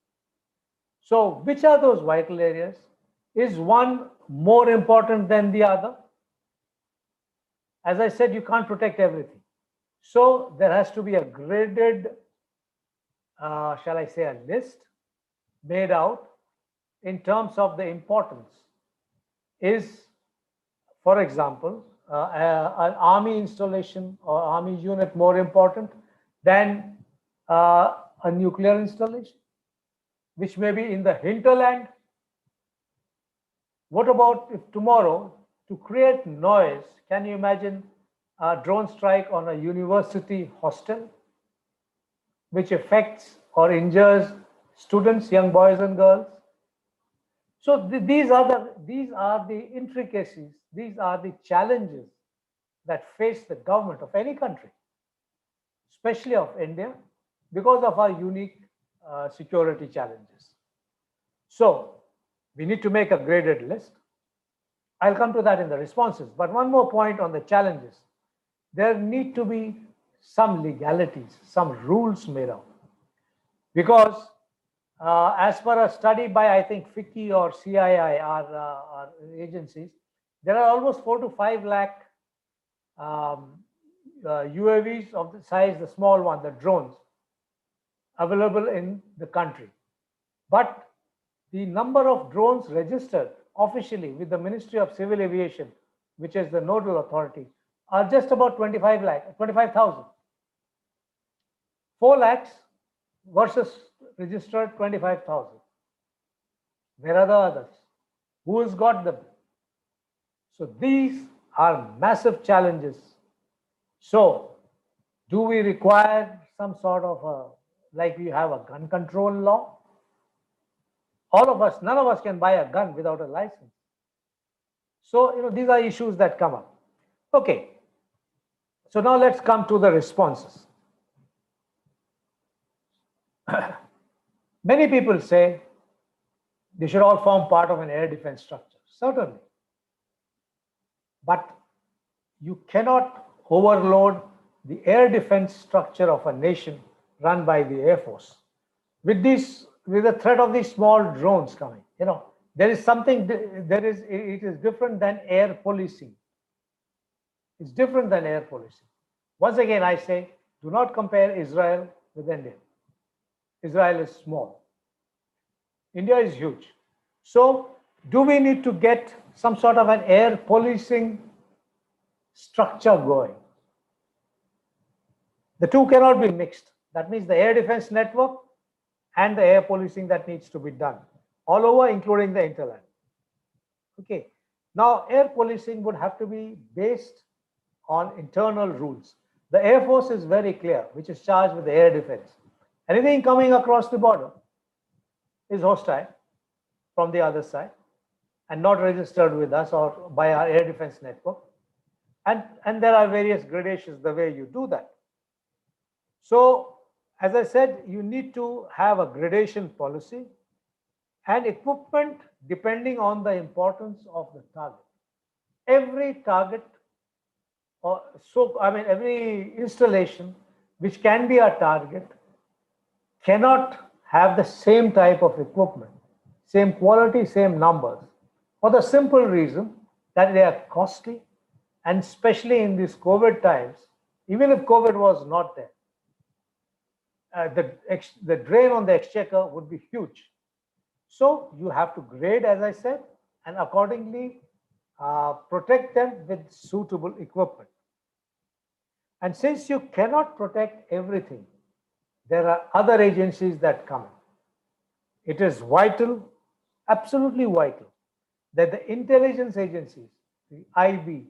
So which are those vital areas? Is one more important than the other? As I said, you can't protect everything. So there has to be a graded, shall I say, a list made out in terms of the importance. Is, for example, an army installation or army unit more important than a nuclear installation, which may be in the hinterland? What about if tomorrow, to create noise, can you imagine a drone strike on a university hostel, which affects or injures students, young boys and girls? So these are the intricacies, these are the challenges that face the government of any country, especially of India, because of our unique security challenges. So we need to make a graded list. I'll come to that in the responses. But one more point on the challenges. There need to be some legalities, some rules made out. Because as per a study by, I think, FICCI or CII, our agencies, there are almost 4 to 5 lakh UAVs of the size, the small one, the drones, available in the country. But the number of drones registered officially with the Ministry of Civil Aviation, which is the nodal authority, are just about 25,000. 4 lakhs versus registered 25,000. Where are the others? Who has got them? So these are massive challenges. So do we require some sort of like we have a gun control law? All of us, none of us can buy a gun without a license. So, these are issues that come up. Okay. So now let's come to the responses. Many people say they should all form part of an air defense structure. Certainly. But you cannot overload the air defense structure of a nation run by the Air Force. With the threat of these small drones coming, there is something, it is different than air policing. It's different than air policing. Once again, I say, do not compare Israel with India. Israel is small. India is huge. So do we need to get some sort of an air policing structure going? The two cannot be mixed. That means the air defense network and the air policing that needs to be done all over, including the hinterland. Okay. Now, air policing would have to be based on internal rules. The Air Force is very clear, which is charged with the air defense. Anything coming across the border is hostile from the other side and not registered with us or by our air defense network. And there are various gradations the way you do that. So, as I said, you need to have a gradation policy and equipment depending on the importance of the target. Every target, every installation which can be a target cannot have the same type of equipment, same quality, same numbers, for the simple reason that they are costly, and especially in these COVID times, even if COVID was not there, the drain on the exchequer would be huge. So you have to grade, as I said, and accordingly protect them with suitable equipment. And since you cannot protect everything, there are other agencies that come in. It is vital, absolutely vital, that the intelligence agencies, the IB,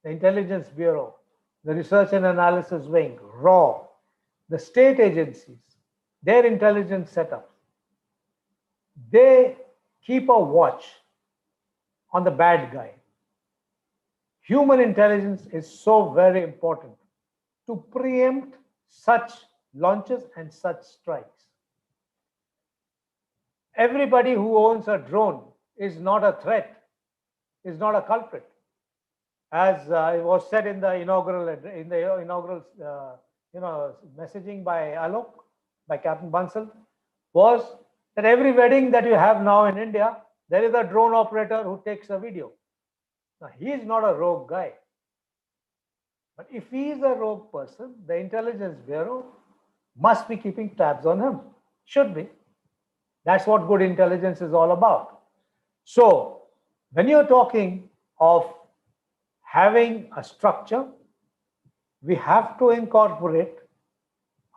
the Intelligence Bureau, the Research and Analysis Wing, RAW, the state agencies, their intelligence setups, they keep a watch on the bad guy. Human intelligence is so very important to preempt such launches and such strikes. Everybody who owns a drone is not a threat, is not a culprit. As it was said in the inaugural messaging by Alok, by Captain Bansal, was that every wedding that you have now in India, there is a drone operator who takes a video. Now, he is not a rogue guy. But if he is a rogue person, the Intelligence Bureau must be keeping tabs on him. Should be. That's what good intelligence is all about. So, when you're talking of having a structure, we have to incorporate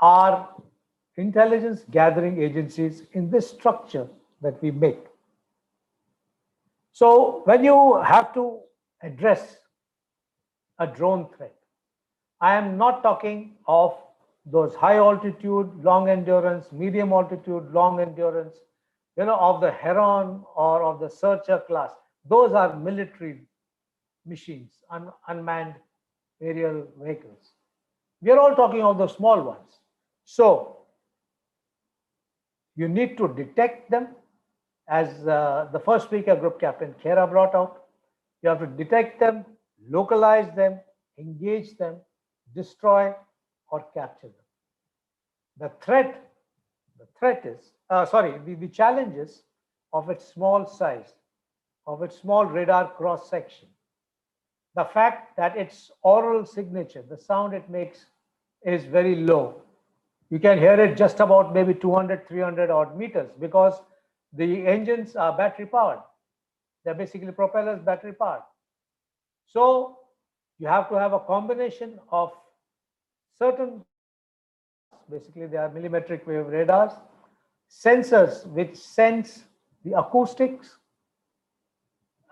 our intelligence gathering agencies in this structure that we make. So, when you have to address a drone threat, I am not talking of those high altitude, long endurance, medium altitude, long endurance, of the Heron or of the Searcher class. Those are military machines, unmanned aerial vehicles. We are all talking of the small ones. So, you need to detect them, as the first speaker, Group Captain Khera, brought out. You have to detect them, localize them, engage them, destroy or capture them. The challenge is of its small size, of its small radar cross section. The fact that its aural signature, the sound it makes, is very low. You can hear it just about maybe 200, 300 odd meters because the engines are battery powered. They're basically propellers battery powered. So you have to have a combination of certain, basically they are millimetric wave radars, sensors which sense the acoustics.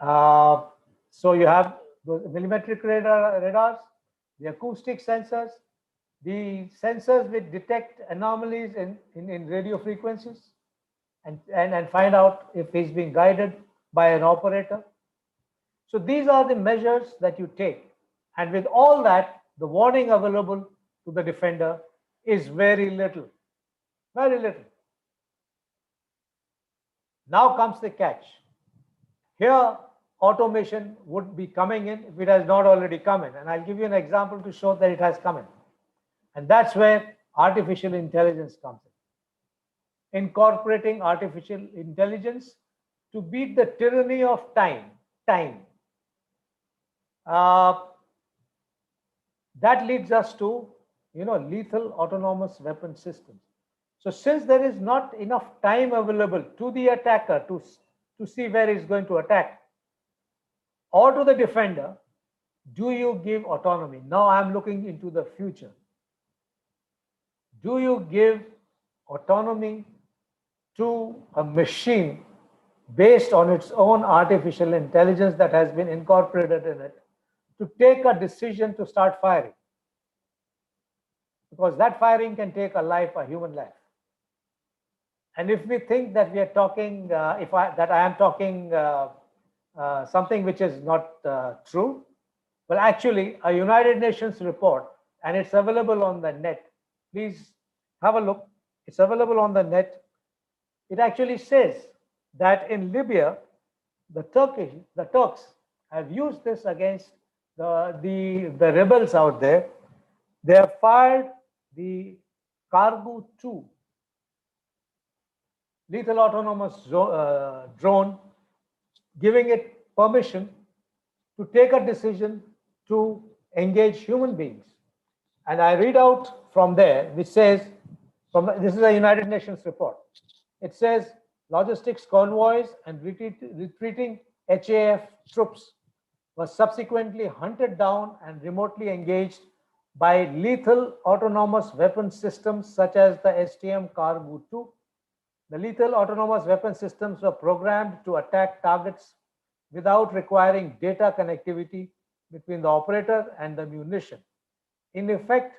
So you have those millimetric radars, the acoustic sensors, the sensors which detect anomalies in radio frequencies and find out if he's being guided by an operator. So these are the measures that you take. And with all that, the warning available to the defender is very little, very little. Now comes the catch. Here, automation would be coming in if it has not already come in. And I'll give you an example to show that it has come in. And that's where artificial intelligence comes in. Incorporating artificial intelligence to beat the tyranny of time. That leads us to, lethal autonomous weapon systems. So since there is not enough time available to the attacker to see where he's going to attack, or to the defender, do you give autonomy? Now I'm looking into the future. Do you give autonomy to a machine based on its own artificial intelligence that has been incorporated in it to take a decision to start firing? Because that firing can take a human life. And if we think that we are talking, that I am talking something which is not true, well, actually, a United Nations report, and it's available on the net. Please have a look. It's available on the net. It actually says that in Libya, the Turks have used this against the rebels out there. They have fired the Cargo 2 lethal autonomous drone, giving it permission to take a decision to engage human beings. And I read out from there, which says, this is a United Nations report. It says logistics convoys and retreating HAF troops was subsequently hunted down and remotely engaged by lethal autonomous weapon systems such as the STM Cargo 2. The lethal autonomous weapon systems were programmed to attack targets without requiring data connectivity between the operator and the munition. In effect,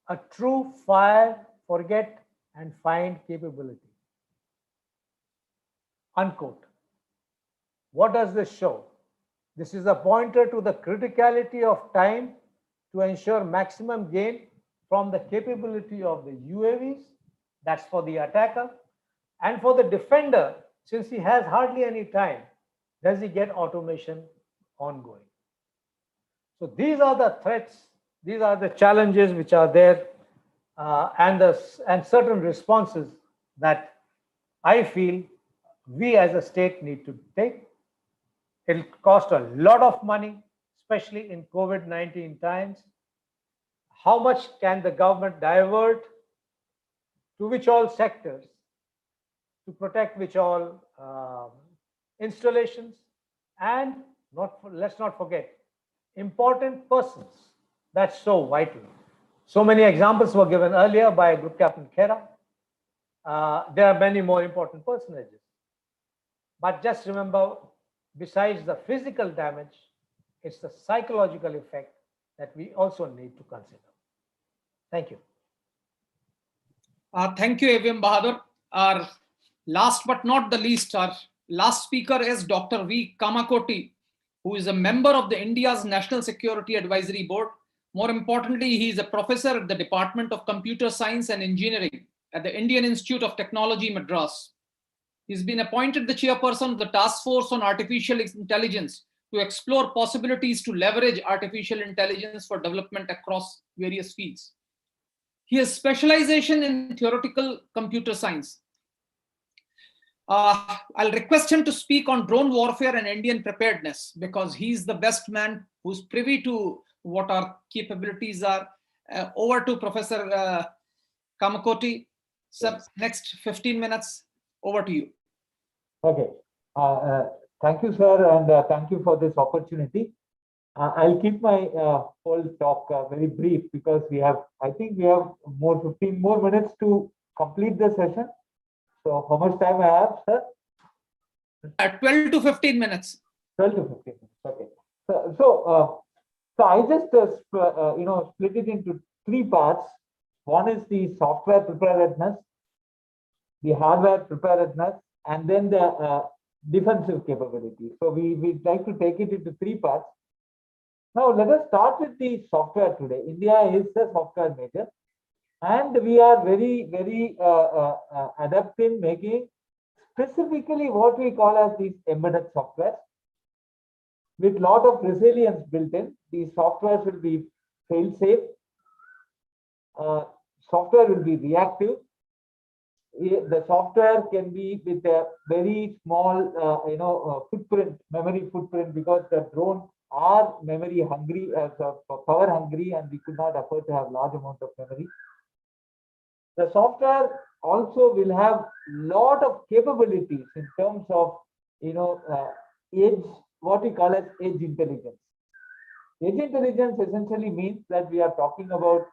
a true fire, forget, and find capability. Unquote. What does this show? This is a pointer to the criticality of time to ensure maximum gain from the capability of the UAVs, that's for the attacker, and for the defender, since he has hardly any time, does he get automation ongoing? So these are the threats, these are the challenges which are there, and certain responses that I feel we as a state need to take. It'll cost a lot of money, especially in COVID-19 times. How much can the government divert to which all sectors to protect which all installations, and let's not forget important persons. That's so vital. So many examples were given earlier by Group Captain Khera. There are many more important personages. But just remember, besides the physical damage, it's the psychological effect that we also need to consider. Thank you. Thank you, AVM Bahadur. Our last but not the least, our last speaker is Dr. V. Kamakoti, who is a member of the India's National Security Advisory Board. More importantly, he is a professor at the Department of Computer Science and Engineering at the Indian Institute of Technology, Madras. He's been appointed the chairperson of the Task Force on Artificial Intelligence to explore possibilities to leverage artificial intelligence for development across various fields. He has specialization in theoretical computer science. I'll request him to speak on drone warfare and Indian preparedness, because he's the best man who's privy to what our capabilities are. Over to Professor Kamakoti. Sir, next 15 minutes, over to you. Okay. Thank you, sir, and thank you for this opportunity. I'll keep my whole talk very brief, because I think we have 15 more minutes to complete the session. So how much time I have, sir? 12 to 15 minutes. 12 to 15 minutes. Okay. So I just split it into three parts. One is the software preparedness, the hardware preparedness, and then the defensive capability. So we'd like to take it into three parts. Now let us start with the software today. India is a software major, and we are very, very adept in making specifically what we call as these embedded software. With lot of resilience built in, these softwares will be fail-safe. Software will be reactive. The software can be with a very small, memory footprint, because the drones are memory hungry, power hungry, and we could not afford to have large amount of memory. The software also will have lot of capabilities in terms of, edge, what we call as edge intelligence. Edge intelligence essentially means that we are talking about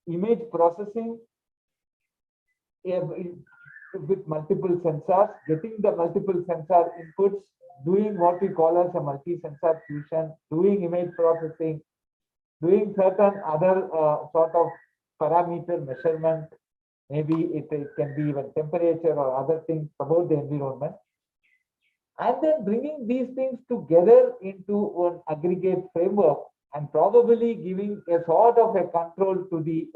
image processing with multiple sensors, getting the multiple sensor inputs, doing what we call as a multi-sensor fusion, doing image processing, doing certain other sort of parameter measurement. Maybe it can be even temperature or other things about the environment. And then bringing these things together into an aggregate framework, and probably giving a sort of a control to the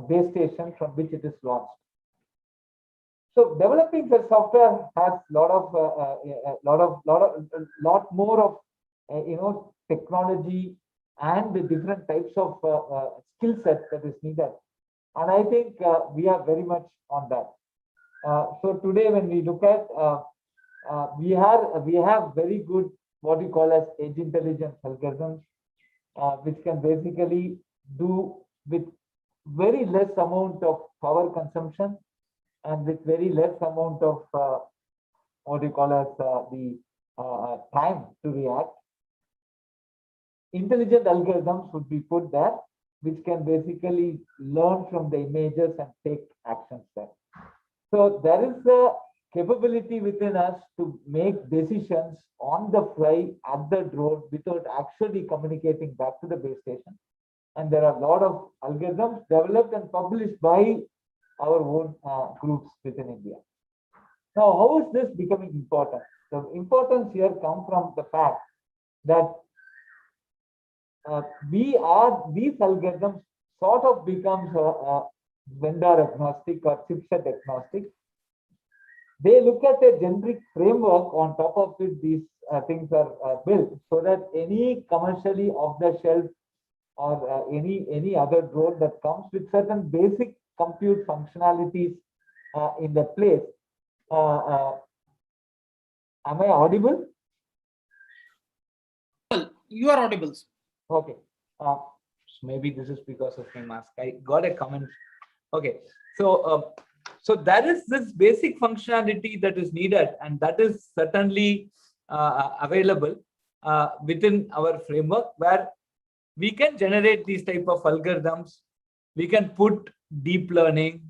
base station from which it is launched. So developing the software has lot more of technology and the different types of skill set that is needed, and I think we are very much on that. So today, when we look at we have very good what we call as edge intelligence algorithms, which can basically do with very less amount of power consumption and with very less amount of what we call as the time to react. Intelligent algorithms would be put there, which can basically learn from the images and take actions there. So there is a capability within us to make decisions on the fly at the drone without actually communicating back to the base station. And there are a lot of algorithms developed and published by our own groups within India. Now, how is this becoming important? The importance here comes from the fact that these algorithms sort of becomes a vendor agnostic or chipset agnostic. They look at a generic framework on top of which these things are built, so that any commercially off the shelf or any other drone that comes with certain basic compute functionalities in the place. Am I audible? You are audible. Okay. Maybe this is because of my mask. I got a comment. Okay. So, so that is this basic functionality that is needed, and that is certainly available within our framework, where we can generate these type of algorithms. We can put deep learning.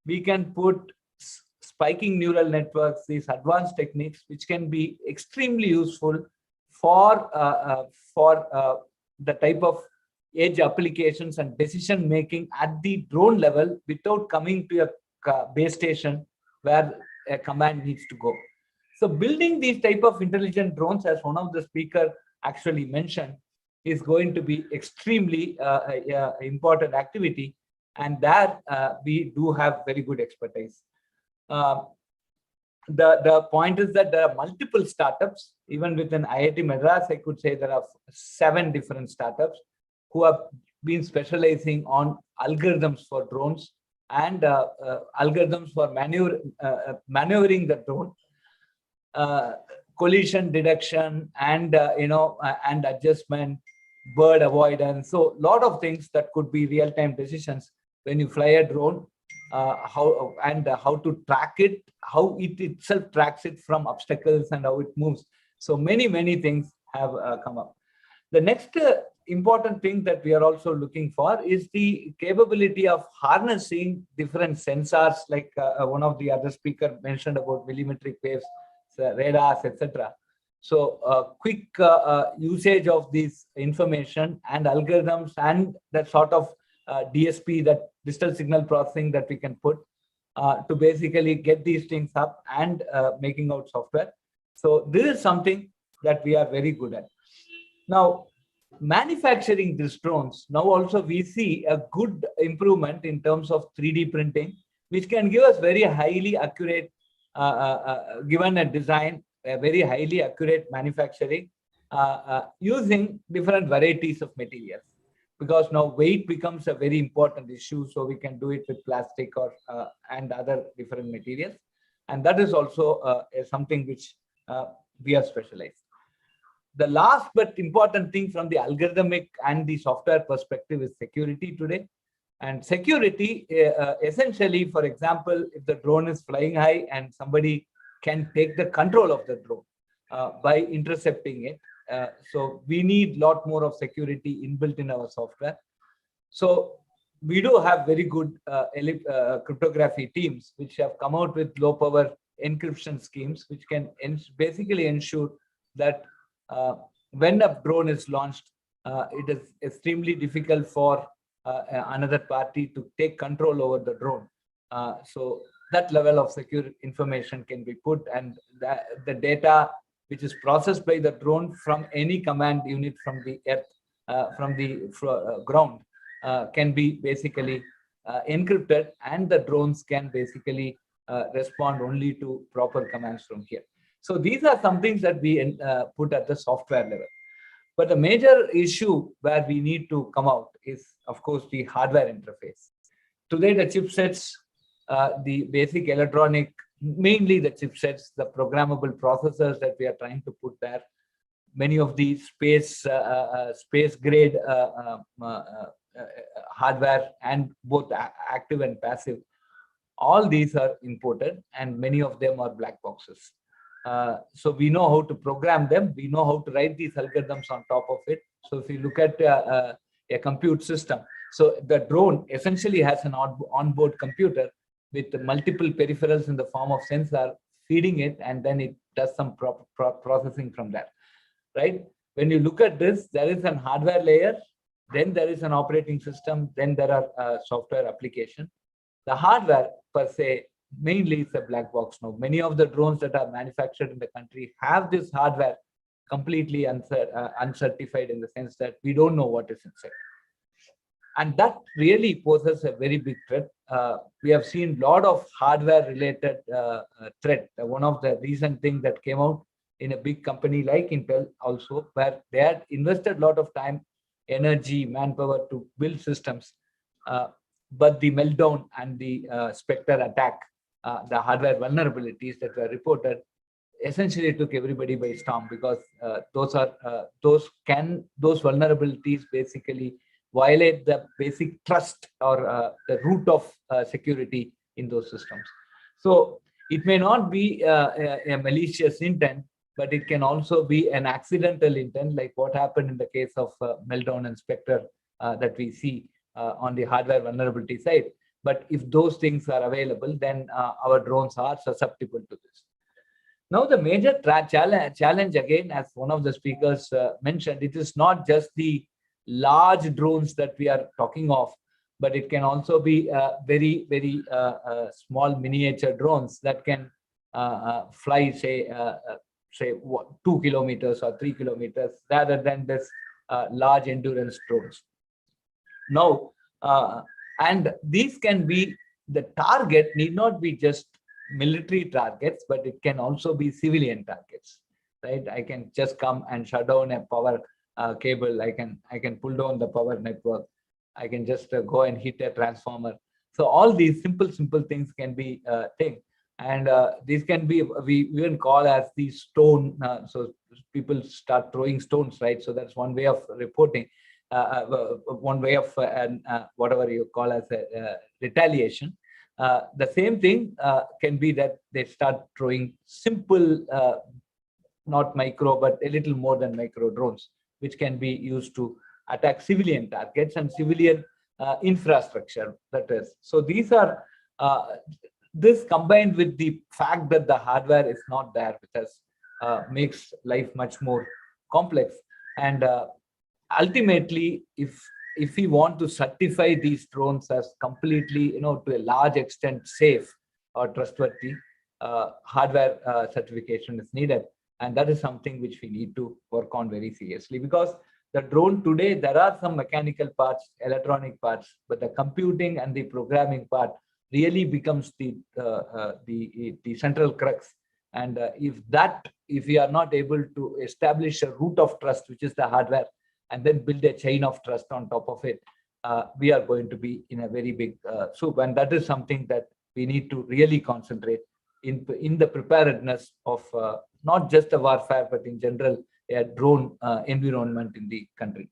We can put spiking neural networks, these advanced techniques, which can be extremely useful for the type of edge applications and decision making at the drone level without coming to a base station where a command needs to go. So building these type of intelligent drones, as one of the speakers actually mentioned, is going to be extremely important activity, and there we do have very good expertise. The point is that there are multiple startups. Even within IIT Madras, I could say there are 7 different startups who have been specializing on algorithms for drones and algorithms for maneuvering the drone, collision detection, and and adjustment, bird avoidance. So a lot of things that could be real-time decisions when you fly a drone, how to track it, how it itself tracks it from obstacles, and how it moves. So many things have come up. The next important thing that we are also looking for is the capability of harnessing different sensors, like one of the other speakers mentioned about millimetric waves, radars, etc. So quick usage of this information and algorithms and that sort of DSP, that digital signal processing, that we can put to basically get these things up and making out software. So this is something that we are very good at. Now, manufacturing these drones, now also we see a good improvement in terms of 3D printing, which can give us very highly accurate, given a design, a very highly accurate manufacturing using different varieties of materials. Because now weight becomes a very important issue, so we can do it with plastic or and other different materials, and that is also something which we are specialized. The last but important thing from the algorithmic and the software perspective is security today. And security, essentially, for example, if the drone is flying high and somebody can take the control of the drone by intercepting it. So we need a lot more of security inbuilt in our software. So we do have very good cryptography teams which have come out with low power encryption schemes, which can basically ensure that when a drone is launched, it is extremely difficult for another party to take control over the drone. So that level of secure information can be put, and the data which is processed by the drone from any command unit from the earth, from the ground, can be basically encrypted, and the drones can basically respond only to proper commands from here. So these are some things that we put at the software level. But the major issue where we need to come out is, of course, the hardware interface. Today, the chipsets, the basic electronic, mainly the chipsets, the programmable processors that we are trying to put there, many of the space grade hardware, and both active and passive, all these are imported, and many of them are black boxes. So we know how to program them. We know how to write these algorithms on top of it. So if you look at a compute system, so the drone essentially has an onboard computer with multiple peripherals in the form of sensor feeding it, and then it does some processing from that, right? When you look at this, there is an hardware layer, then there is an operating system, then there are software application. The hardware per se mainly is a black box now. Many of the drones that are manufactured in the country have this hardware completely uncertified, in the sense that we don't know what is inside. And that really poses a very big threat. We have seen a lot of hardware related threat. One of the recent things that came out in a big company like Intel also, where they had invested a lot of time, energy, manpower to build systems. But the meltdown and the Spectre attack, the hardware vulnerabilities that were reported, essentially took everybody by storm, because those vulnerabilities basically violate the basic trust or the root of security in those systems. So it may not be a malicious intent, but it can also be an accidental intent, like what happened in the case of Meltdown and Spectre that we see on the hardware vulnerability side. But if those things are available, then our drones are susceptible to this. Now, the major challenge, again, as one of the speakers mentioned, it is not just the large drones that we are talking of, but it can also be very, very small miniature drones that can fly, say 2 kilometers or 3 kilometers, rather than this large endurance drones. Now, and these can be, the target need not be just military targets, but it can also be civilian targets, right? I can just come and shut down a power cable. I can pull down the power network. I can just go and hit a transformer. So all these simple things can be thing, and these can be, we even call as the stone. So people start throwing stones, right? So that's one way of reporting. One way of whatever you call as a retaliation. The same thing can be that they start throwing simple, not micro, but a little more than micro drones, which can be used to attack civilian targets and civilian infrastructure, that is. So these are, this combined with the fact that the hardware is not there with us makes life much more complex. And ultimately, if we want to certify these drones as completely, to a large extent safe or trustworthy, hardware certification is needed. And that is something which we need to work on very seriously, because the drone today, there are some mechanical parts, electronic parts, but the computing and the programming part really becomes the central crux. And if we are not able to establish a root of trust, which is the hardware, and then build a chain of trust on top of it, we are going to be in a very big soup. And that is something that we need to really concentrate in the preparedness of not just a warfare, but in general, a drone environment in the country.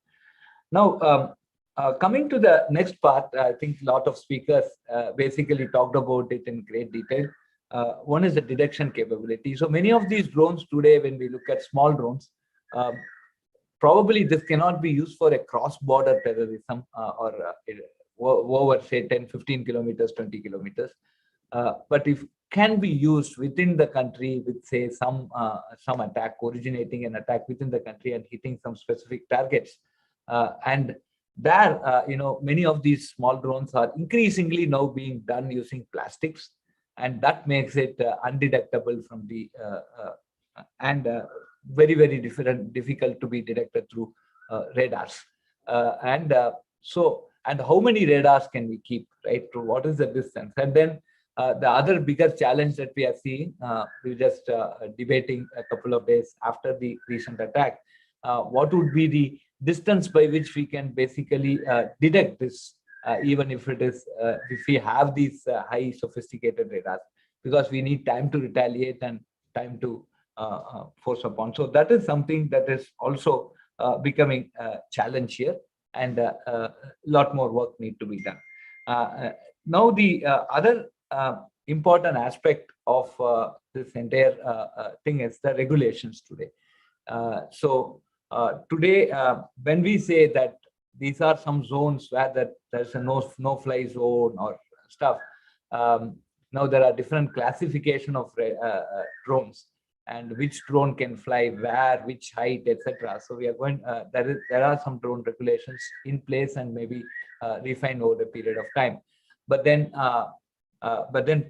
Now, coming to the next part, I think a lot of speakers basically talked about it in great detail. One is the detection capability. So many of these drones today, when we look at small drones, probably this cannot be used for a cross-border terrorism or over, say, 10, 15 kilometers, 20 kilometers. But if can be used within the country with, say, some attack, originating an attack within the country and hitting some specific targets. And there, many of these small drones are increasingly now being done using plastics, and that makes it undetectable from the and very, very difficult to be detected through radars. And how many radars can we keep, right? What is the distance? And then the other bigger challenge that we are seeing, we were just debating a couple of days after the recent attack, what would be the distance by which we can basically detect this, even if it is, if we have these high sophisticated radars, because we need time to retaliate and time to force upon. So that is something that is also becoming a challenge here, and a lot more work need to be done. Now, the other important aspect of this entire thing is the regulations today. Today, when we say that these are some zones where there's a no-fly zone or stuff, now there are different classification of drones and which drone can fly where, which height, etc. So we are going. There are some drone regulations in place and maybe refined over a period of time. But then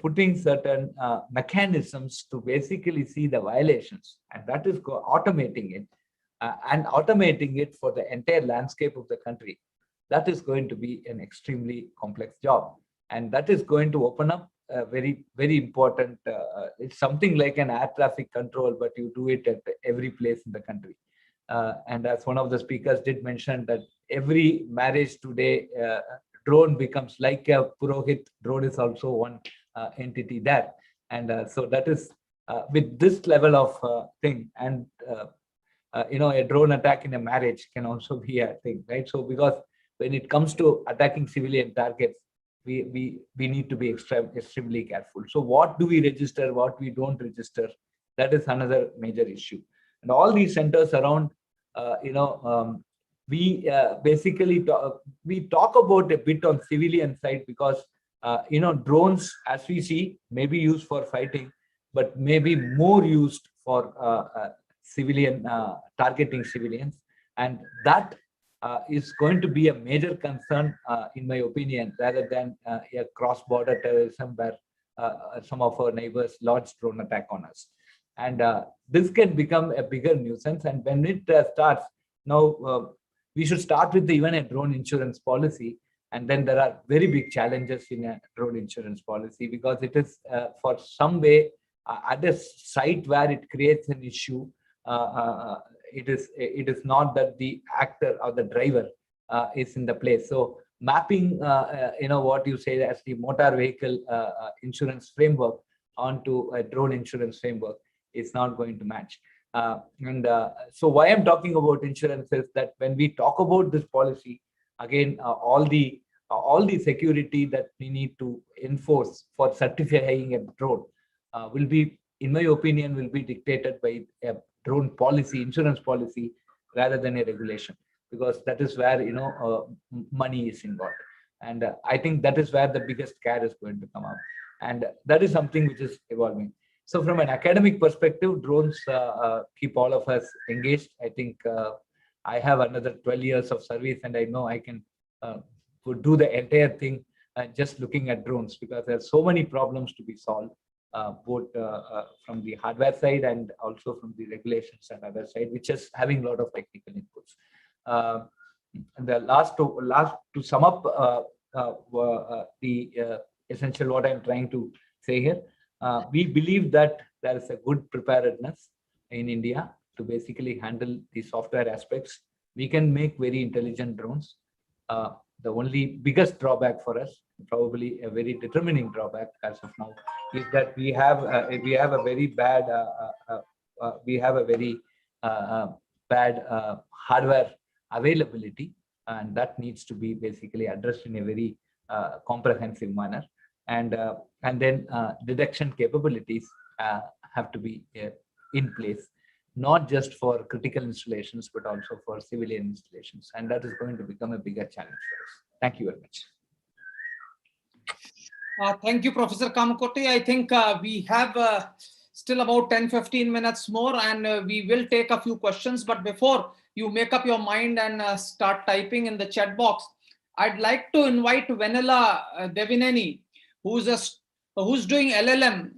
putting certain mechanisms to basically see the violations, and that is automating it, and automating it for the entire landscape of the country. That is going to be an extremely complex job, and that is going to open up a very, very important. It's something like an air traffic control, but you do it at every place in the country. And as one of the speakers did mention, that every marriage today, drone becomes like a Purohit. Drone is also one entity there, and so that is with this level of thing. And a drone attack in a marriage can also be a thing, right? So because when it comes to attacking civilian targets, we need to be extremely careful. So what do we register, what we don't register, that is another major issue. And all these centers around, we basically we talk about a bit on civilian side because drones, as we see, may be used for fighting, but may be more used for civilian targeting civilians, and that is going to be a major concern, in my opinion, rather than a cross-border terrorism where some of our neighbors launch drone attack on us. And this can become a bigger nuisance. And when it starts, now we should start with even a drone insurance policy. And then there are very big challenges in a drone insurance policy because it is for some way at a site where it creates an issue. It is not that the actor or the driver is in the place. So mapping, what you say as the motor vehicle insurance framework onto a drone insurance framework is not going to match. So why I'm talking about insurance is that when we talk about this policy, again, all the security that we need to enforce for certifying a drone will be, in my opinion, will be dictated by a drone policy, insurance policy, rather than a regulation, because that is where money is involved. And I think that is where the biggest scare is going to come up, and that is something which is evolving. So from an academic perspective, drones keep all of us engaged. I think I have another 12 years of service, and I know I can do the entire thing just looking at drones, because there are so many problems to be solved, both from the hardware side and also from the regulations and other side, which is having a lot of technical inputs. The last to sum up the essential what I'm trying to say here, we believe that there is a good preparedness in India to basically handle the software aspects. We can make very intelligent drones. The only biggest drawback for us, probably a very determining drawback as of now, is that we have a very bad hardware availability, and that needs to be basically addressed in a very comprehensive manner. And then detection capabilities have to be in place, not just for critical installations, but also for civilian installations. And that is going to become a bigger challenge for us. Thank you very much. Thank you, Professor Kamakoti. I think we have still about 10-15 minutes more, and we will take a few questions. But before you make up your mind and start typing in the chat box, I'd like to invite Vanilla Devineni, who's doing LLM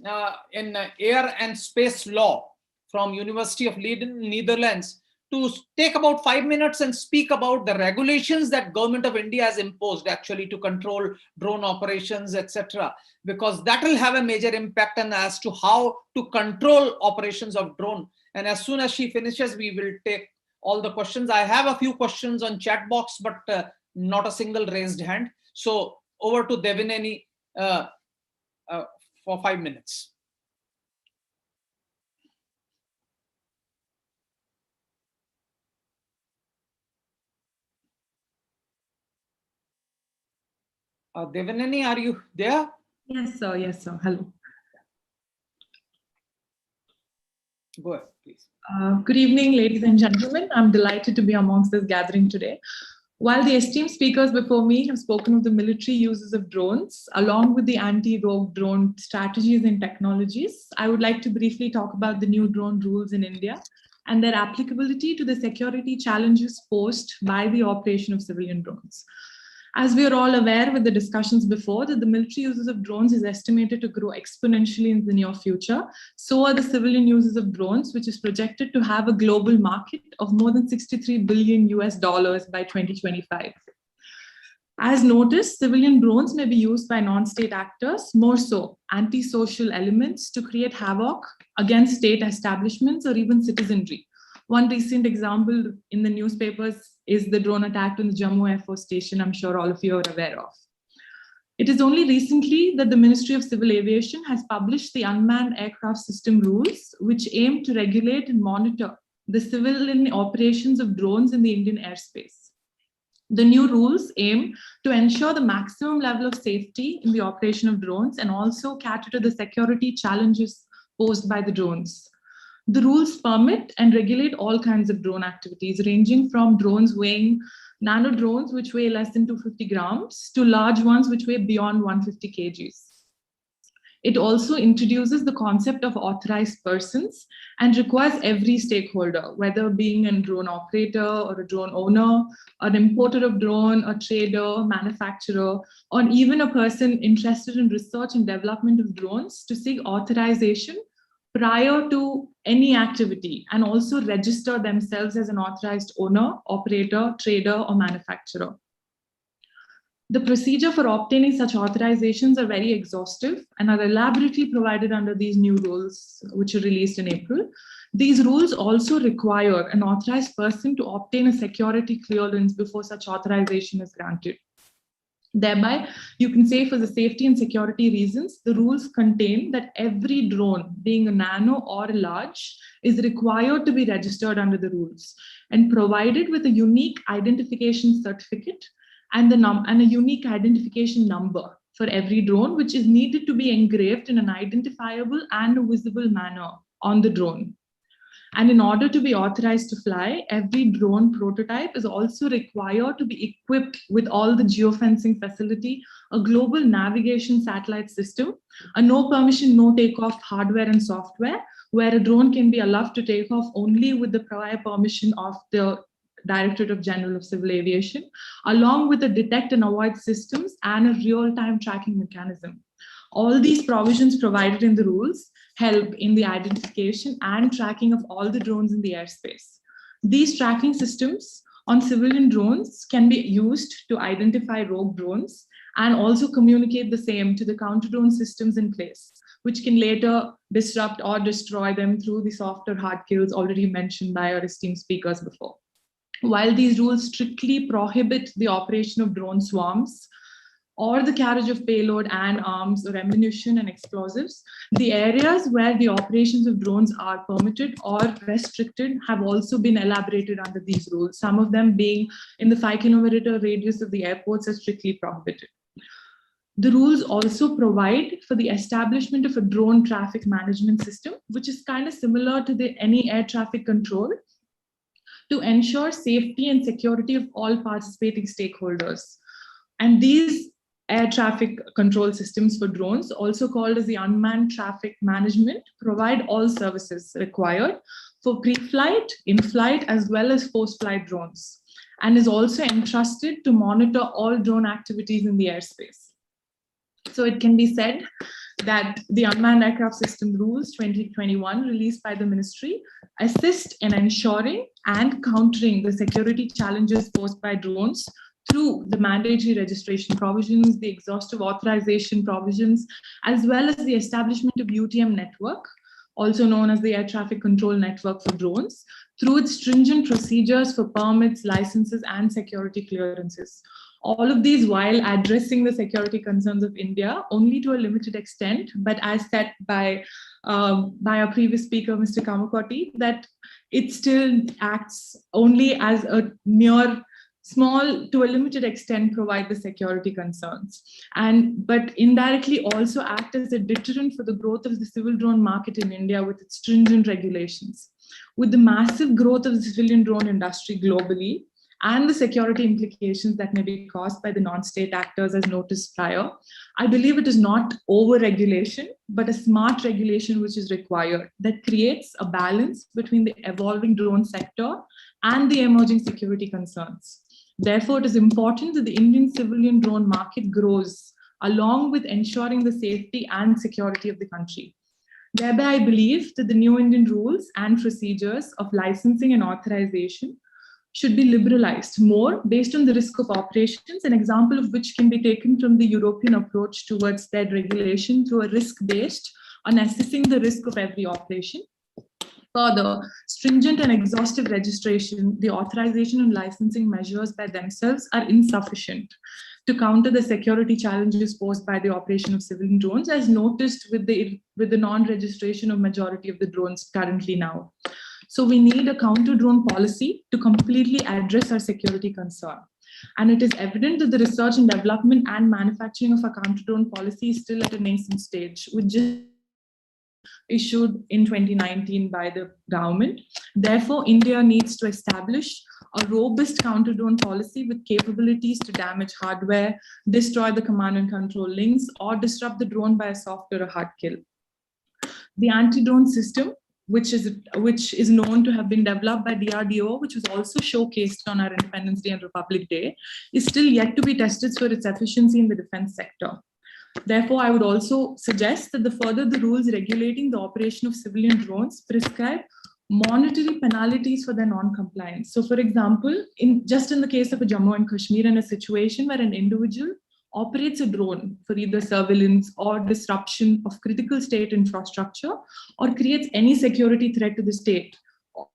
in air and space law from University of Leiden, Netherlands, to take about 5 minutes and speak about the regulations that Government of India has imposed actually to control drone operations, etc. Because that will have a major impact on as to how to control operations of drone. And as soon as she finishes, we will take all the questions. I have a few questions on chat box, but not a single raised hand. So over to Devineni for 5 minutes. Devineni, are you there? Yes, sir. Yes, sir. Hello. Go ahead, please. Good evening, ladies and gentlemen. I'm delighted to be amongst this gathering today. While the esteemed speakers before me have spoken of the military uses of drones, along with the anti-rogue drone strategies and technologies, I would like to briefly talk about the new drone rules in India and their applicability to the security challenges posed by the operation of civilian drones. As we are all aware with the discussions before, that the military uses of drones is estimated to grow exponentially in the near future. So are the civilian uses of drones, which is projected to have a global market of more than $63 billion by 2025. As noticed, civilian drones may be used by non-state actors, more so anti-social elements, to create havoc against state establishments or even citizenry. One recent example in the newspapers is the drone attack on the Jammu Air Force Station. I'm sure all of you are aware of. It is only recently that the Ministry of Civil Aviation has published the Unmanned Aircraft System Rules, which aim to regulate and monitor the civilian operations of drones in the Indian airspace. The new rules aim to ensure the maximum level of safety in the operation of drones and also cater to the security challenges posed by the drones. The rules permit and regulate all kinds of drone activities, ranging from drones weighing nano drones, which weigh less than 250 grams, to large ones which weigh beyond 150 kgs. It also introduces the concept of authorized persons and requires every stakeholder, whether being a drone operator or a drone owner, an importer of drone, a trader, manufacturer, or even a person interested in research and development of drones, to seek authorization prior to any activity and also register themselves as an authorized owner, operator, trader, or manufacturer. The procedure for obtaining such authorizations are very exhaustive and are elaborately provided under these new rules, which are released in April. These rules also require an authorized person to obtain a security clearance before such authorization is granted. Thereby, you can say for the safety and security reasons, the rules contain that every drone, being a nano or a large, is required to be registered under the rules and provided with a unique identification certificate and a unique identification number for every drone, which is needed to be engraved in an identifiable and visible manner on the drone. And in order to be authorized to fly, every drone prototype is also required to be equipped with all the geofencing facility, a global navigation satellite system, a no permission, no takeoff hardware and software, where a drone can be allowed to take off only with the prior permission of the Directorate General of Civil Aviation, along with the detect and avoid systems and a real-time tracking mechanism. All these provisions provided in the rules help in the identification and tracking of all the drones in the airspace. These tracking systems on civilian drones can be used to identify rogue drones and also communicate the same to the counter-drone systems in place, which can later disrupt or destroy them through the soft or hard kills already mentioned by our esteemed speakers before. While these rules strictly prohibit the operation of drone swarms, or the carriage of payload and arms or ammunition and explosives, the areas where the operations of drones are permitted or restricted have also been elaborated under these rules, some of them being in the 5-kilometer radius of the airports are strictly prohibited. The rules also provide for the establishment of a drone traffic management system, which is kind of similar to any air traffic control, to ensure safety and security of all participating stakeholders. And these air traffic control systems for drones, also called as the unmanned traffic management, provide all services required for pre-flight, in-flight, as well as post-flight drones, and is also entrusted to monitor all drone activities in the airspace. So it can be said that the Unmanned Aircraft System Rules 2021, released by the ministry, assist in ensuring and countering the security challenges posed by drones through the mandatory registration provisions, the exhaustive authorization provisions, as well as the establishment of UTM network, also known as the Air Traffic Control Network for drones, through its stringent procedures for permits, licenses, and security clearances. All of these while addressing the security concerns of India only to a limited extent, but as said by our previous speaker, Mr. Kamakoti, that it still acts only as a mere small to a limited extent provide the security concerns, but indirectly also act as a deterrent for the growth of the civil drone market in India with its stringent regulations. With the massive growth of the civilian drone industry globally and the security implications that may be caused by the non-state actors as noticed prior, I believe it is not over-regulation, but a smart regulation which is required that creates a balance between the evolving drone sector and the emerging security concerns. Therefore, it is important that the Indian civilian drone market grows along with ensuring the safety and security of the country. Thereby, I believe that the new Indian rules and procedures of licensing and authorization should be liberalized more based on the risk of operations, an example of which can be taken from the European approach towards their regulation through a risk-based on assessing the risk of every operation. Further, stringent and exhaustive registration, the authorization and licensing measures by themselves are insufficient to counter the security challenges posed by the operation of civilian drones, as noticed with the non-registration of majority of the drones currently now. So we need a counter-drone policy to completely address our security concern. And it is evident that the research and development and manufacturing of a counter-drone policy is still at a nascent stage, which just issued in 2019 by the government. Therefore, India needs to establish a robust counter-drone policy with capabilities to damage hardware, destroy the command and control links, or disrupt the drone by a soft or a hard kill. The anti-drone system, which is known to have been developed by DRDO, which was also showcased on our Independence Day and Republic Day, is still yet to be tested for its efficiency in the defense sector. Therefore, I would also suggest that the rules regulating the operation of civilian drones prescribe monetary penalties for their non-compliance. So, for example, just in the case of a Jammu and Kashmir, in a situation where an individual operates a drone for either surveillance or disruption of critical state infrastructure, or creates any security threat to the state,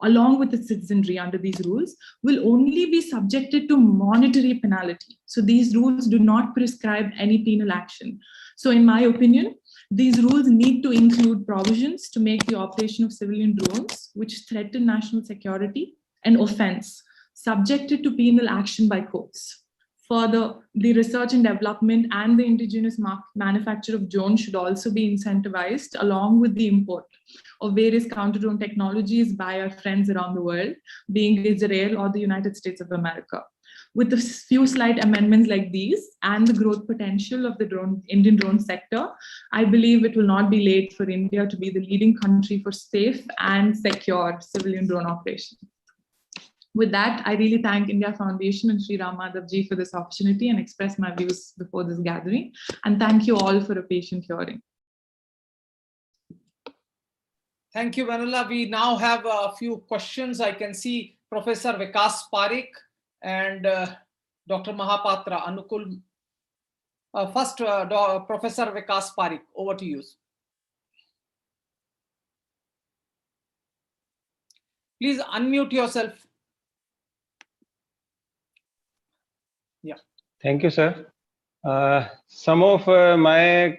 along with its citizenry under these rules, will only be subjected to monetary penalty. So these rules do not prescribe any penal action. So in my opinion, these rules need to include provisions to make the operation of civilian drones, which threaten national security, an offense, subjected to penal action by courts. Further, the research and development and the indigenous manufacture of drones should also be incentivized, along with the import of various counter-drone technologies by our friends around the world, being Israel or the United States of America. With a few slight amendments like these and the growth potential of the Indian drone sector, I believe it will not be late for India to be the leading country for safe and secure civilian drone operations. With that, I really thank India Foundation and Sri Ram Madhav ji for this opportunity and express my views before this gathering. And thank you all for a patient hearing. Thank you, Vanilla. We now have a few questions. I can see Professor Vikas Parikh and Dr. Mahapatra Anukul. First, Professor Vikas Parikh, over to you. Please unmute yourself. Yeah. Thank you, sir. Some of my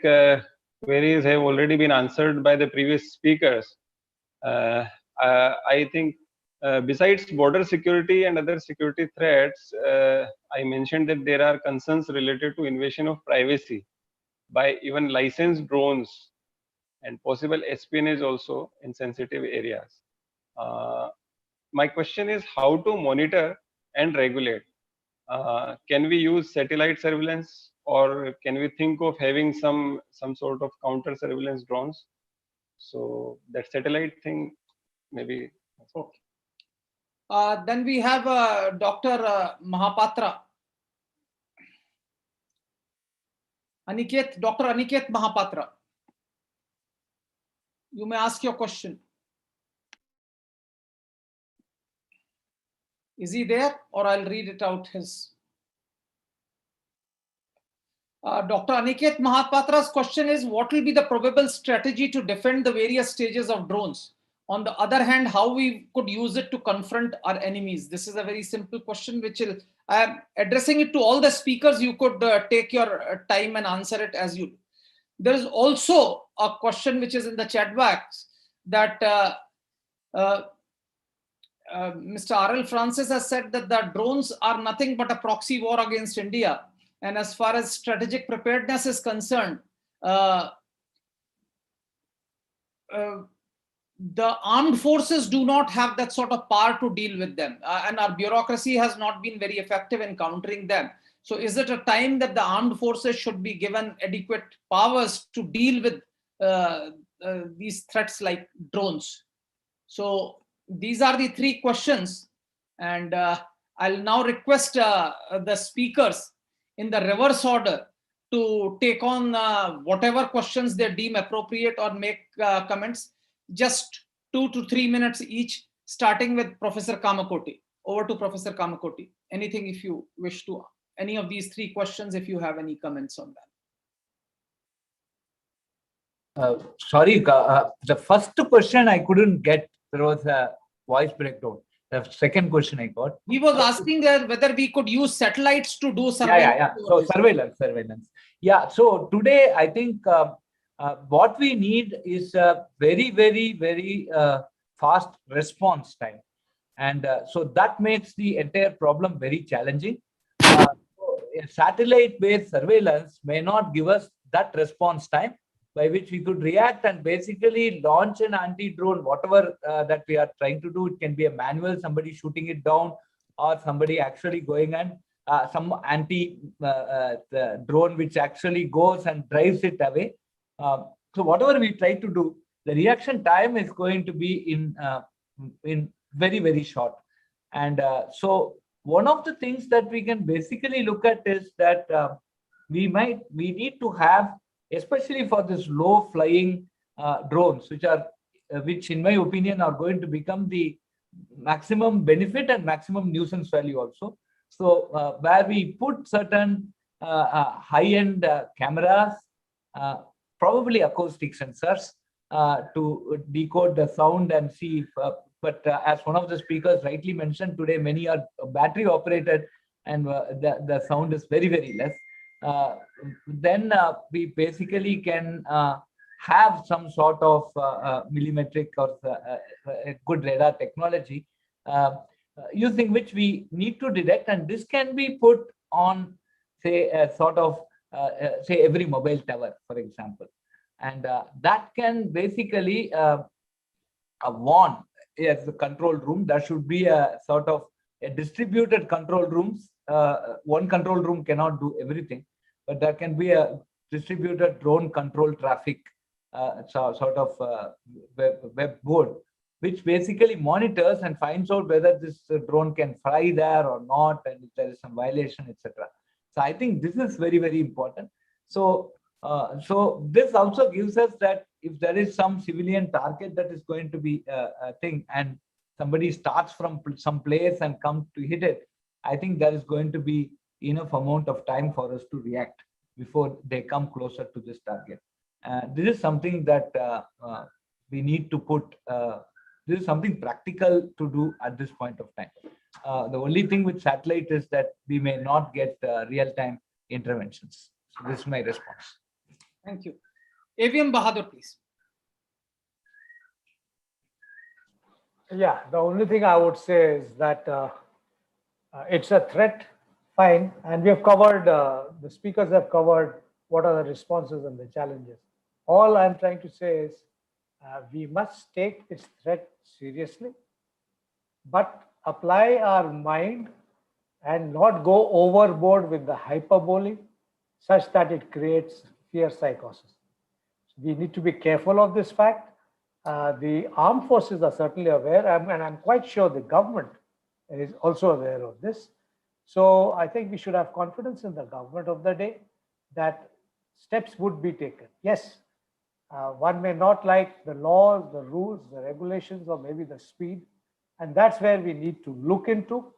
queries have already been answered by the previous speakers. I think besides border security and other security threats, I mentioned that there are concerns related to invasion of privacy by even licensed drones and possible espionage also in sensitive areas. My question is how to monitor and regulate. Can we use satellite surveillance, or can we think of having some sort of counter surveillance drones? So that satellite thing, maybe. Okay. Then we have Dr. Mahapatra. Dr. Aniket Mahapatra. You may ask your question. Is he there, or I'll read it out his? Dr. Aniket Mahapatra's question is, what will be the probable strategy to defend the various stages of drones? On the other hand, how we could use it to confront our enemies? This is a very simple question, which I am addressing it to all the speakers. You could take your time and answer it as you. There is also a question which is in the chat box that Mr. R.L. Francis has said that the drones are nothing but a proxy war against India. And as far as strategic preparedness is concerned, the armed forces do not have that sort of power to deal with them. And our bureaucracy has not been very effective in countering them. So is it a time that the armed forces should be given adequate powers to deal with these threats like drones? So these are the three questions. And I'll now request the speakers in the reverse order to take on whatever questions they deem appropriate or make comments. Just 2 to 3 minutes each, starting with Professor Kamakoti. Over to Professor Kamakoti. Anything if you wish to, any of these three questions, if you have any comments on that. Sorry, the first question I couldn't get. There was a voice breakdown. The second question I got. He was asking whether we could use satellites to do surveillance. Yeah. So surveillance. Yeah. So today, I think what we need is a very, very, very fast response time. And so that makes the entire problem very challenging. Satellite-based surveillance may not give us that response time by which we could react and basically launch an anti-drone, whatever that we are trying to do. It can be a manual, somebody shooting it down, or somebody actually going and some anti-drone which actually goes and drives it away. So whatever we try to do, the reaction time is going to be in very, very short. And so one of the things that we can basically look at is that we need to have, especially for this low flying drones, which in my opinion are going to become the maximum benefit and maximum nuisance value also. So where we put certain high-end cameras, probably acoustic sensors to decode the sound and see if, but as one of the speakers rightly mentioned today, many are battery operated and the sound is very, very less. Then we basically can have some sort of millimetric or a good radar technology using which we need to detect, and this can be put on, say, a sort of say every mobile tower, for example, and that can basically warn as the control room. There should be a sort of a distributed control rooms. One control room cannot do everything, but there can be a distributed drone control traffic sort of web board, which basically monitors and finds out whether this drone can fly there or not, and if there is some violation, etc. So I think this is very, very important. So so this also gives us that if there is some civilian target that is going to be a thing, and somebody starts from some place and comes to hit it, I think there is going to be enough amount of time for us to react before they come closer to this target. This is something that we need to put, this is something practical to do at this point of time. The only thing with satellite is that we may not get real-time interventions. So this is my response. Thank you. AVM Bahadur, please. Yeah, the only thing I would say is that it's a threat, fine, and we have covered, the speakers have covered what are the responses and the challenges. All I'm trying to say is we must take this threat seriously, but apply our mind and not go overboard with the hyperbole such that it creates fear psychosis. We need to be careful of this fact. The armed forces are certainly aware, and I'm quite sure the government is also aware of this. So I think we should have confidence in the government of the day that steps would be taken. Yes, one may not like the laws, the rules, the regulations, or maybe the speed, and that's where we need to look into.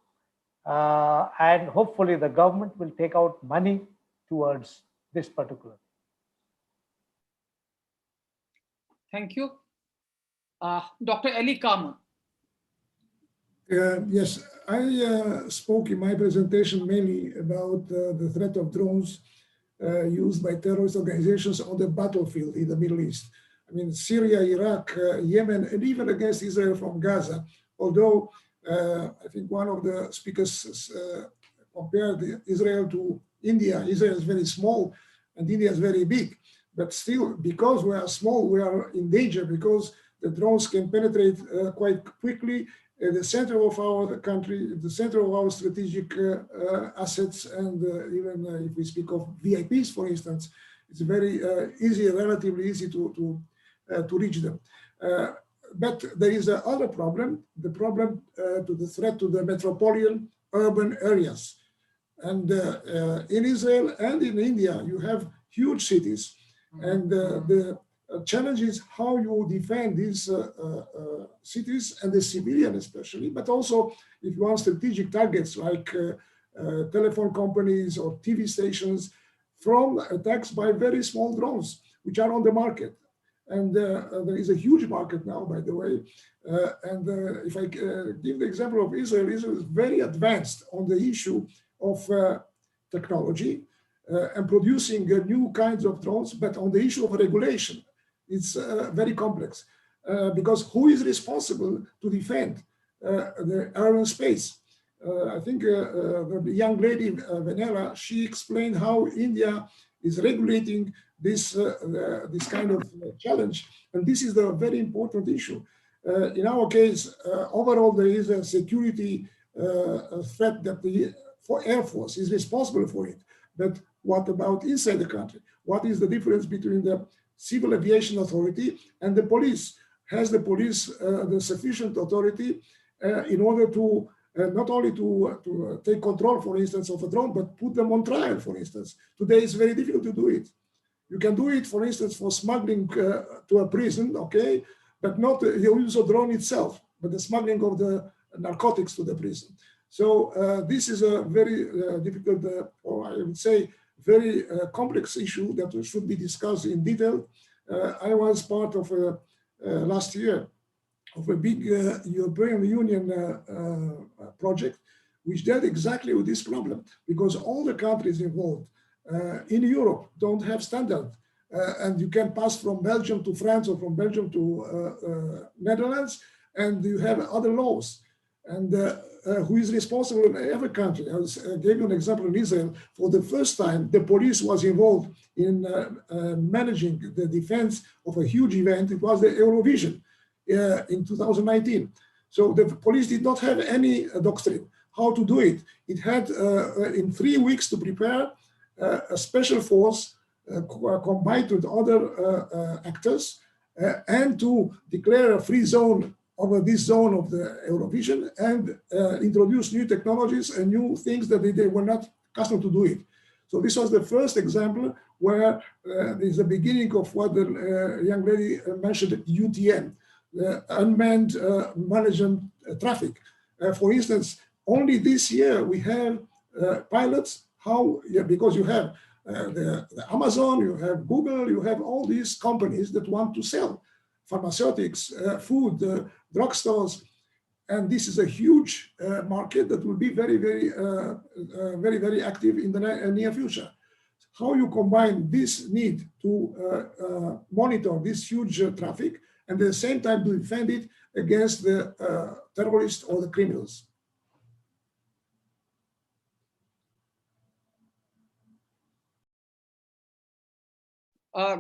And hopefully the government will take out money towards this particular. Thank you. Dr. Ellie Carman. Yes, I spoke in my presentation mainly about the threat of drones used by terrorist organizations on the battlefield in the Middle East. I mean, Syria, Iraq, Yemen, and even against Israel from Gaza. Although I think one of the speakers compared Israel to India. Israel is very small and India is very big. But still, because we are small, we are in danger because the drones can penetrate quite quickly at the center of our country, the center of our strategic assets, and even if we speak of VIPs, for instance, it's very easy, relatively easy to reach them. But there is another problem, the problem to the threat to the metropolitan urban areas. And in Israel and in India, you have huge cities. And the challenge is how you defend these cities and the civilian especially, but also if you want strategic targets like telephone companies or TV stations from attacks by very small drones, which are on the market. And there is a huge market now, by the way. And if I give the example of Israel, Israel is very advanced on the issue of technology and producing new kinds of drones, but on the issue of regulation, it's very complex because who is responsible to defend the urban space? I think the young lady, Vanella, she explained how India is regulating this kind of challenge. And this is a very important issue. In our case, overall, there is a security threat that the Air Force is responsible for it. But what about inside the country? What is the difference between the Civil Aviation Authority and the police? Has the police the sufficient authority in order to not only to take control, for instance, of a drone, but put them on trial, for instance? Today it's very difficult to do it. You can do it, for instance, for smuggling to a prison, okay, but not the use of drone itself, but the smuggling of the narcotics to the prison. So this is a very difficult, or I would say, very complex issue that should be discussed in detail. I was part of last year of a big European Union project, which dealt exactly with this problem, because all the countries involved in Europe don't have standard. And you can pass from Belgium to France or from Belgium to Netherlands, and you have other laws. And who is responsible in every country? I gave you an example in Israel. For the first time, the police was involved in managing the defense of a huge event. It was the Eurovision in 2019. So the police did not have any doctrine how to do it. It had in 3 weeks to prepare a special force combined with other actors and to declare a free zone over this zone of the Eurovision and introduce new technologies and new things that they were not accustomed to do it. So this was the first example where there is a beginning of what the young lady mentioned, UTM, the unmanned management traffic. For instance, only this year we have pilots, because you have the Amazon, you have Google, you have all these companies that want to sell pharmaceutics, food, drugstores, and this is a huge market that will be very, very active in the near future. How you combine this need to monitor this huge traffic and at the same time to defend it against the terrorists or the criminals?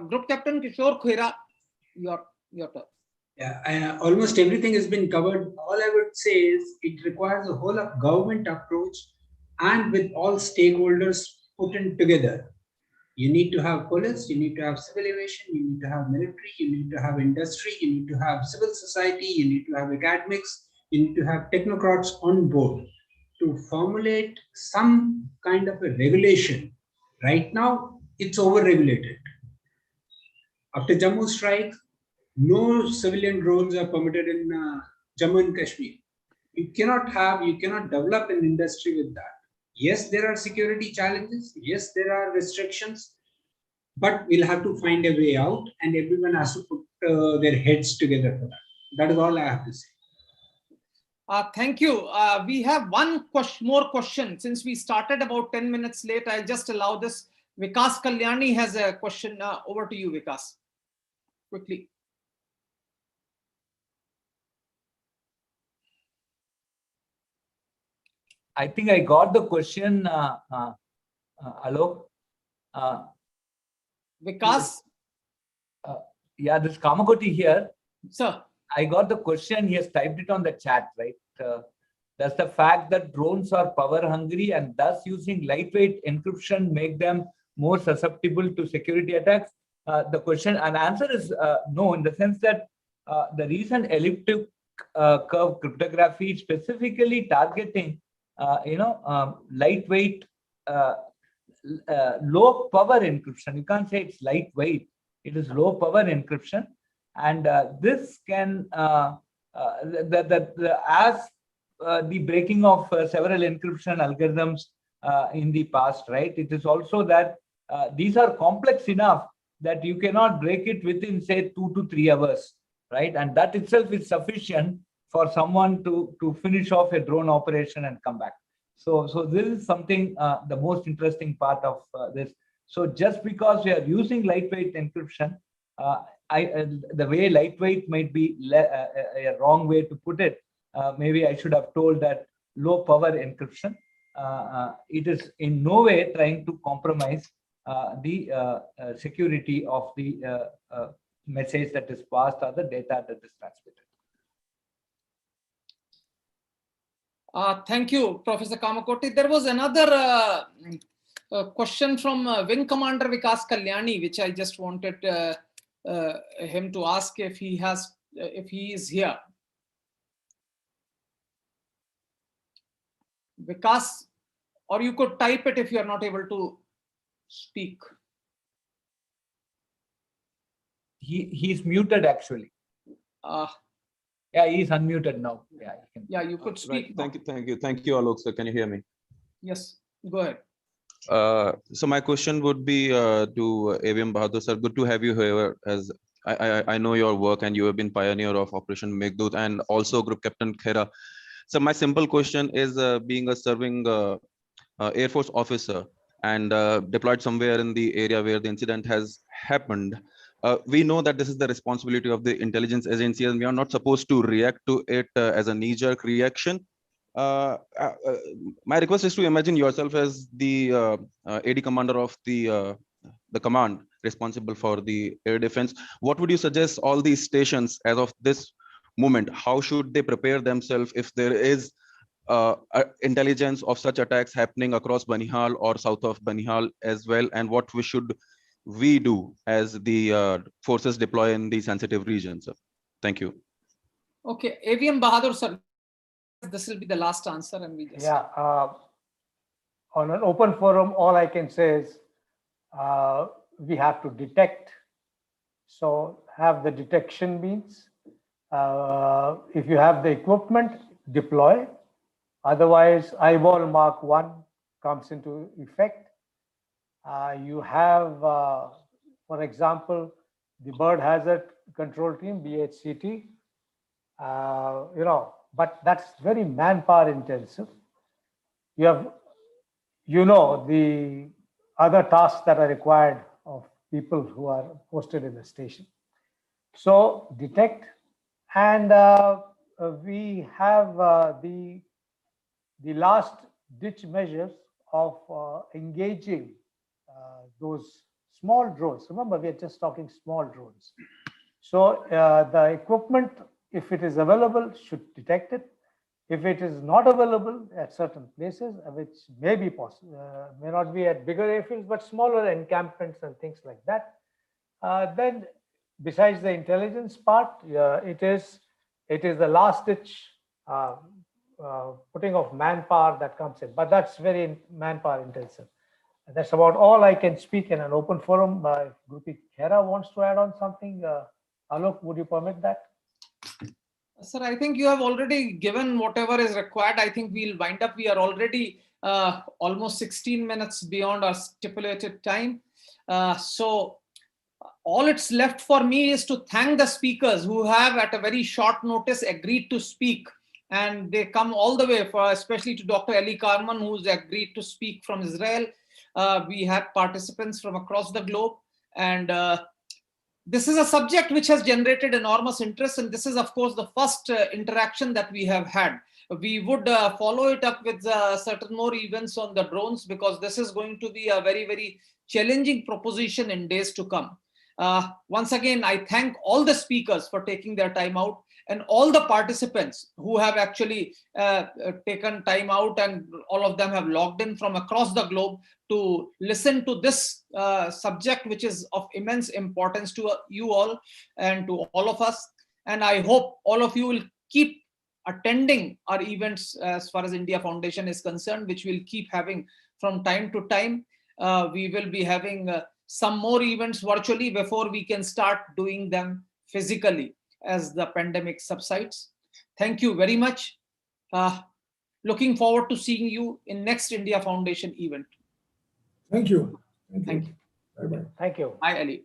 Group Captain Kishore Khera, your turn. Yeah, almost everything has been covered. All I would say is it requires a whole of government approach and with all stakeholders put in together. You need to have police, you need to have civil aviation, you need to have military, you need to have industry, you need to have civil society, you need to have academics, you need to have technocrats on board to formulate some kind of a regulation. Right now, it's over-regulated. After Jammu strike, no civilian drones are permitted in Jammu and Kashmir. You cannot develop an industry with that. Yes, there are security challenges. Yes, there are restrictions, but we'll have to find a way out and everyone has to put their heads together for that. That is all I have to say. Thank you. We have one more question. Since we started about 10 minutes late, I'll just allow this. Vikas Kalyani has a question. Over to you, Vikas. Quickly. I think I got the question, Alok. Vikas? Yeah, this Kamakoti here. Sir. I got the question. He has typed it on the chat, right? Does the fact that drones are power hungry and thus using lightweight encryption make them more susceptible to security attacks? The question and answer is no, in the sense that the reason elliptic curve cryptography specifically targeting, lightweight, low power encryption. You can't say it's lightweight. It is low power encryption, and this can as the breaking of several encryption algorithms in the past, right? It is also that these are complex enough that you cannot break it within, say, 2 to 3 hours, right? And that itself is sufficient for someone to finish off a drone operation and come back. So this is something, the most interesting part of this. So just because we are using lightweight encryption, the way lightweight might be a wrong way to put it. Maybe I should have told that low power encryption. It is in no way trying to compromise the security of the message that is passed or the data that is transmitted. Thank you, Professor Kamakoti. There was another question from Wing Commander Vikas Kalyani, which I just wanted him to ask if he is here. Vikas, or you could type it if you are not able to speak. He's muted actually. Yeah, he's unmuted now. Yeah, you could speak. Right. Thank you, Alok sir. Can you hear me? Yes, go ahead. So my question would be to AVM Bahadur sir. Good to have you here. As I know your work, and you have been pioneer of Operation Meghdut and also Group Captain Khera. So my simple question is, being a serving Air Force officer and deployed somewhere in the area where the incident has happened, we know that this is the responsibility of the intelligence agency, and we are not supposed to react to it as a knee-jerk reaction. My request is to imagine yourself as the AD commander of the command responsible for the air defense. What would you suggest all these stations as of this moment? How should they prepare themselves if there is intelligence of such attacks happening across Banihal or south of Banihal as well? And what should we do as the forces deploy in the sensitive regions? Thank you. Okay, AVM Bahadur sir, this will be the last answer, and we just... Yeah, on an open forum, all I can say is we have to detect. So have the detection means. If you have the equipment, deploy. Otherwise, eyeball Mark 1 comes into effect. You have, for example, the bird hazard control team, BHCT, but that's very manpower intensive. You have, the other tasks that are required of people who are posted in the station. So detect, and we have the last ditch measures of engaging those small drones. Remember, we are just talking small drones. So the equipment, if it is available, should detect it. If it is not available at certain places, which may be possible, may not be at bigger airfields, but smaller encampments and things like that, then besides the intelligence part, it is the last ditch putting of manpower that comes in, but that's very manpower intensive. And that's about all I can speak in an open forum. If Grupi Khera wants to add on something, Alok, would you permit that? Sir, I think you have already given whatever is required. I think we'll wind up. We are already almost 16 minutes beyond our stipulated time. So all it's left for me is to thank the speakers who have at a very short notice agreed to speak. And they come all the way, especially to Dr. Ellie Carman, who's agreed to speak from Israel. We had participants from across the globe. And this is a subject which has generated enormous interest, and this is, of course, the first interaction that we have had. We would follow it up with certain more events on the drones, because this is going to be a very, very challenging proposition in days to come. Once again, I thank all the speakers for taking their time out, and all the participants who have actually taken time out, and all of them have logged in from across the globe to listen to this subject, which is of immense importance to you all and to all of us. And I hope all of you will keep attending our events as far as India Foundation is concerned, which we'll keep having from time to time. We will be having some more events virtually before we can start doing them physically as the pandemic subsides. Thank you very much. Looking forward to seeing you in next India Foundation event. Thank you. Thank you. Bye-bye. Thank you. Bye, Ali.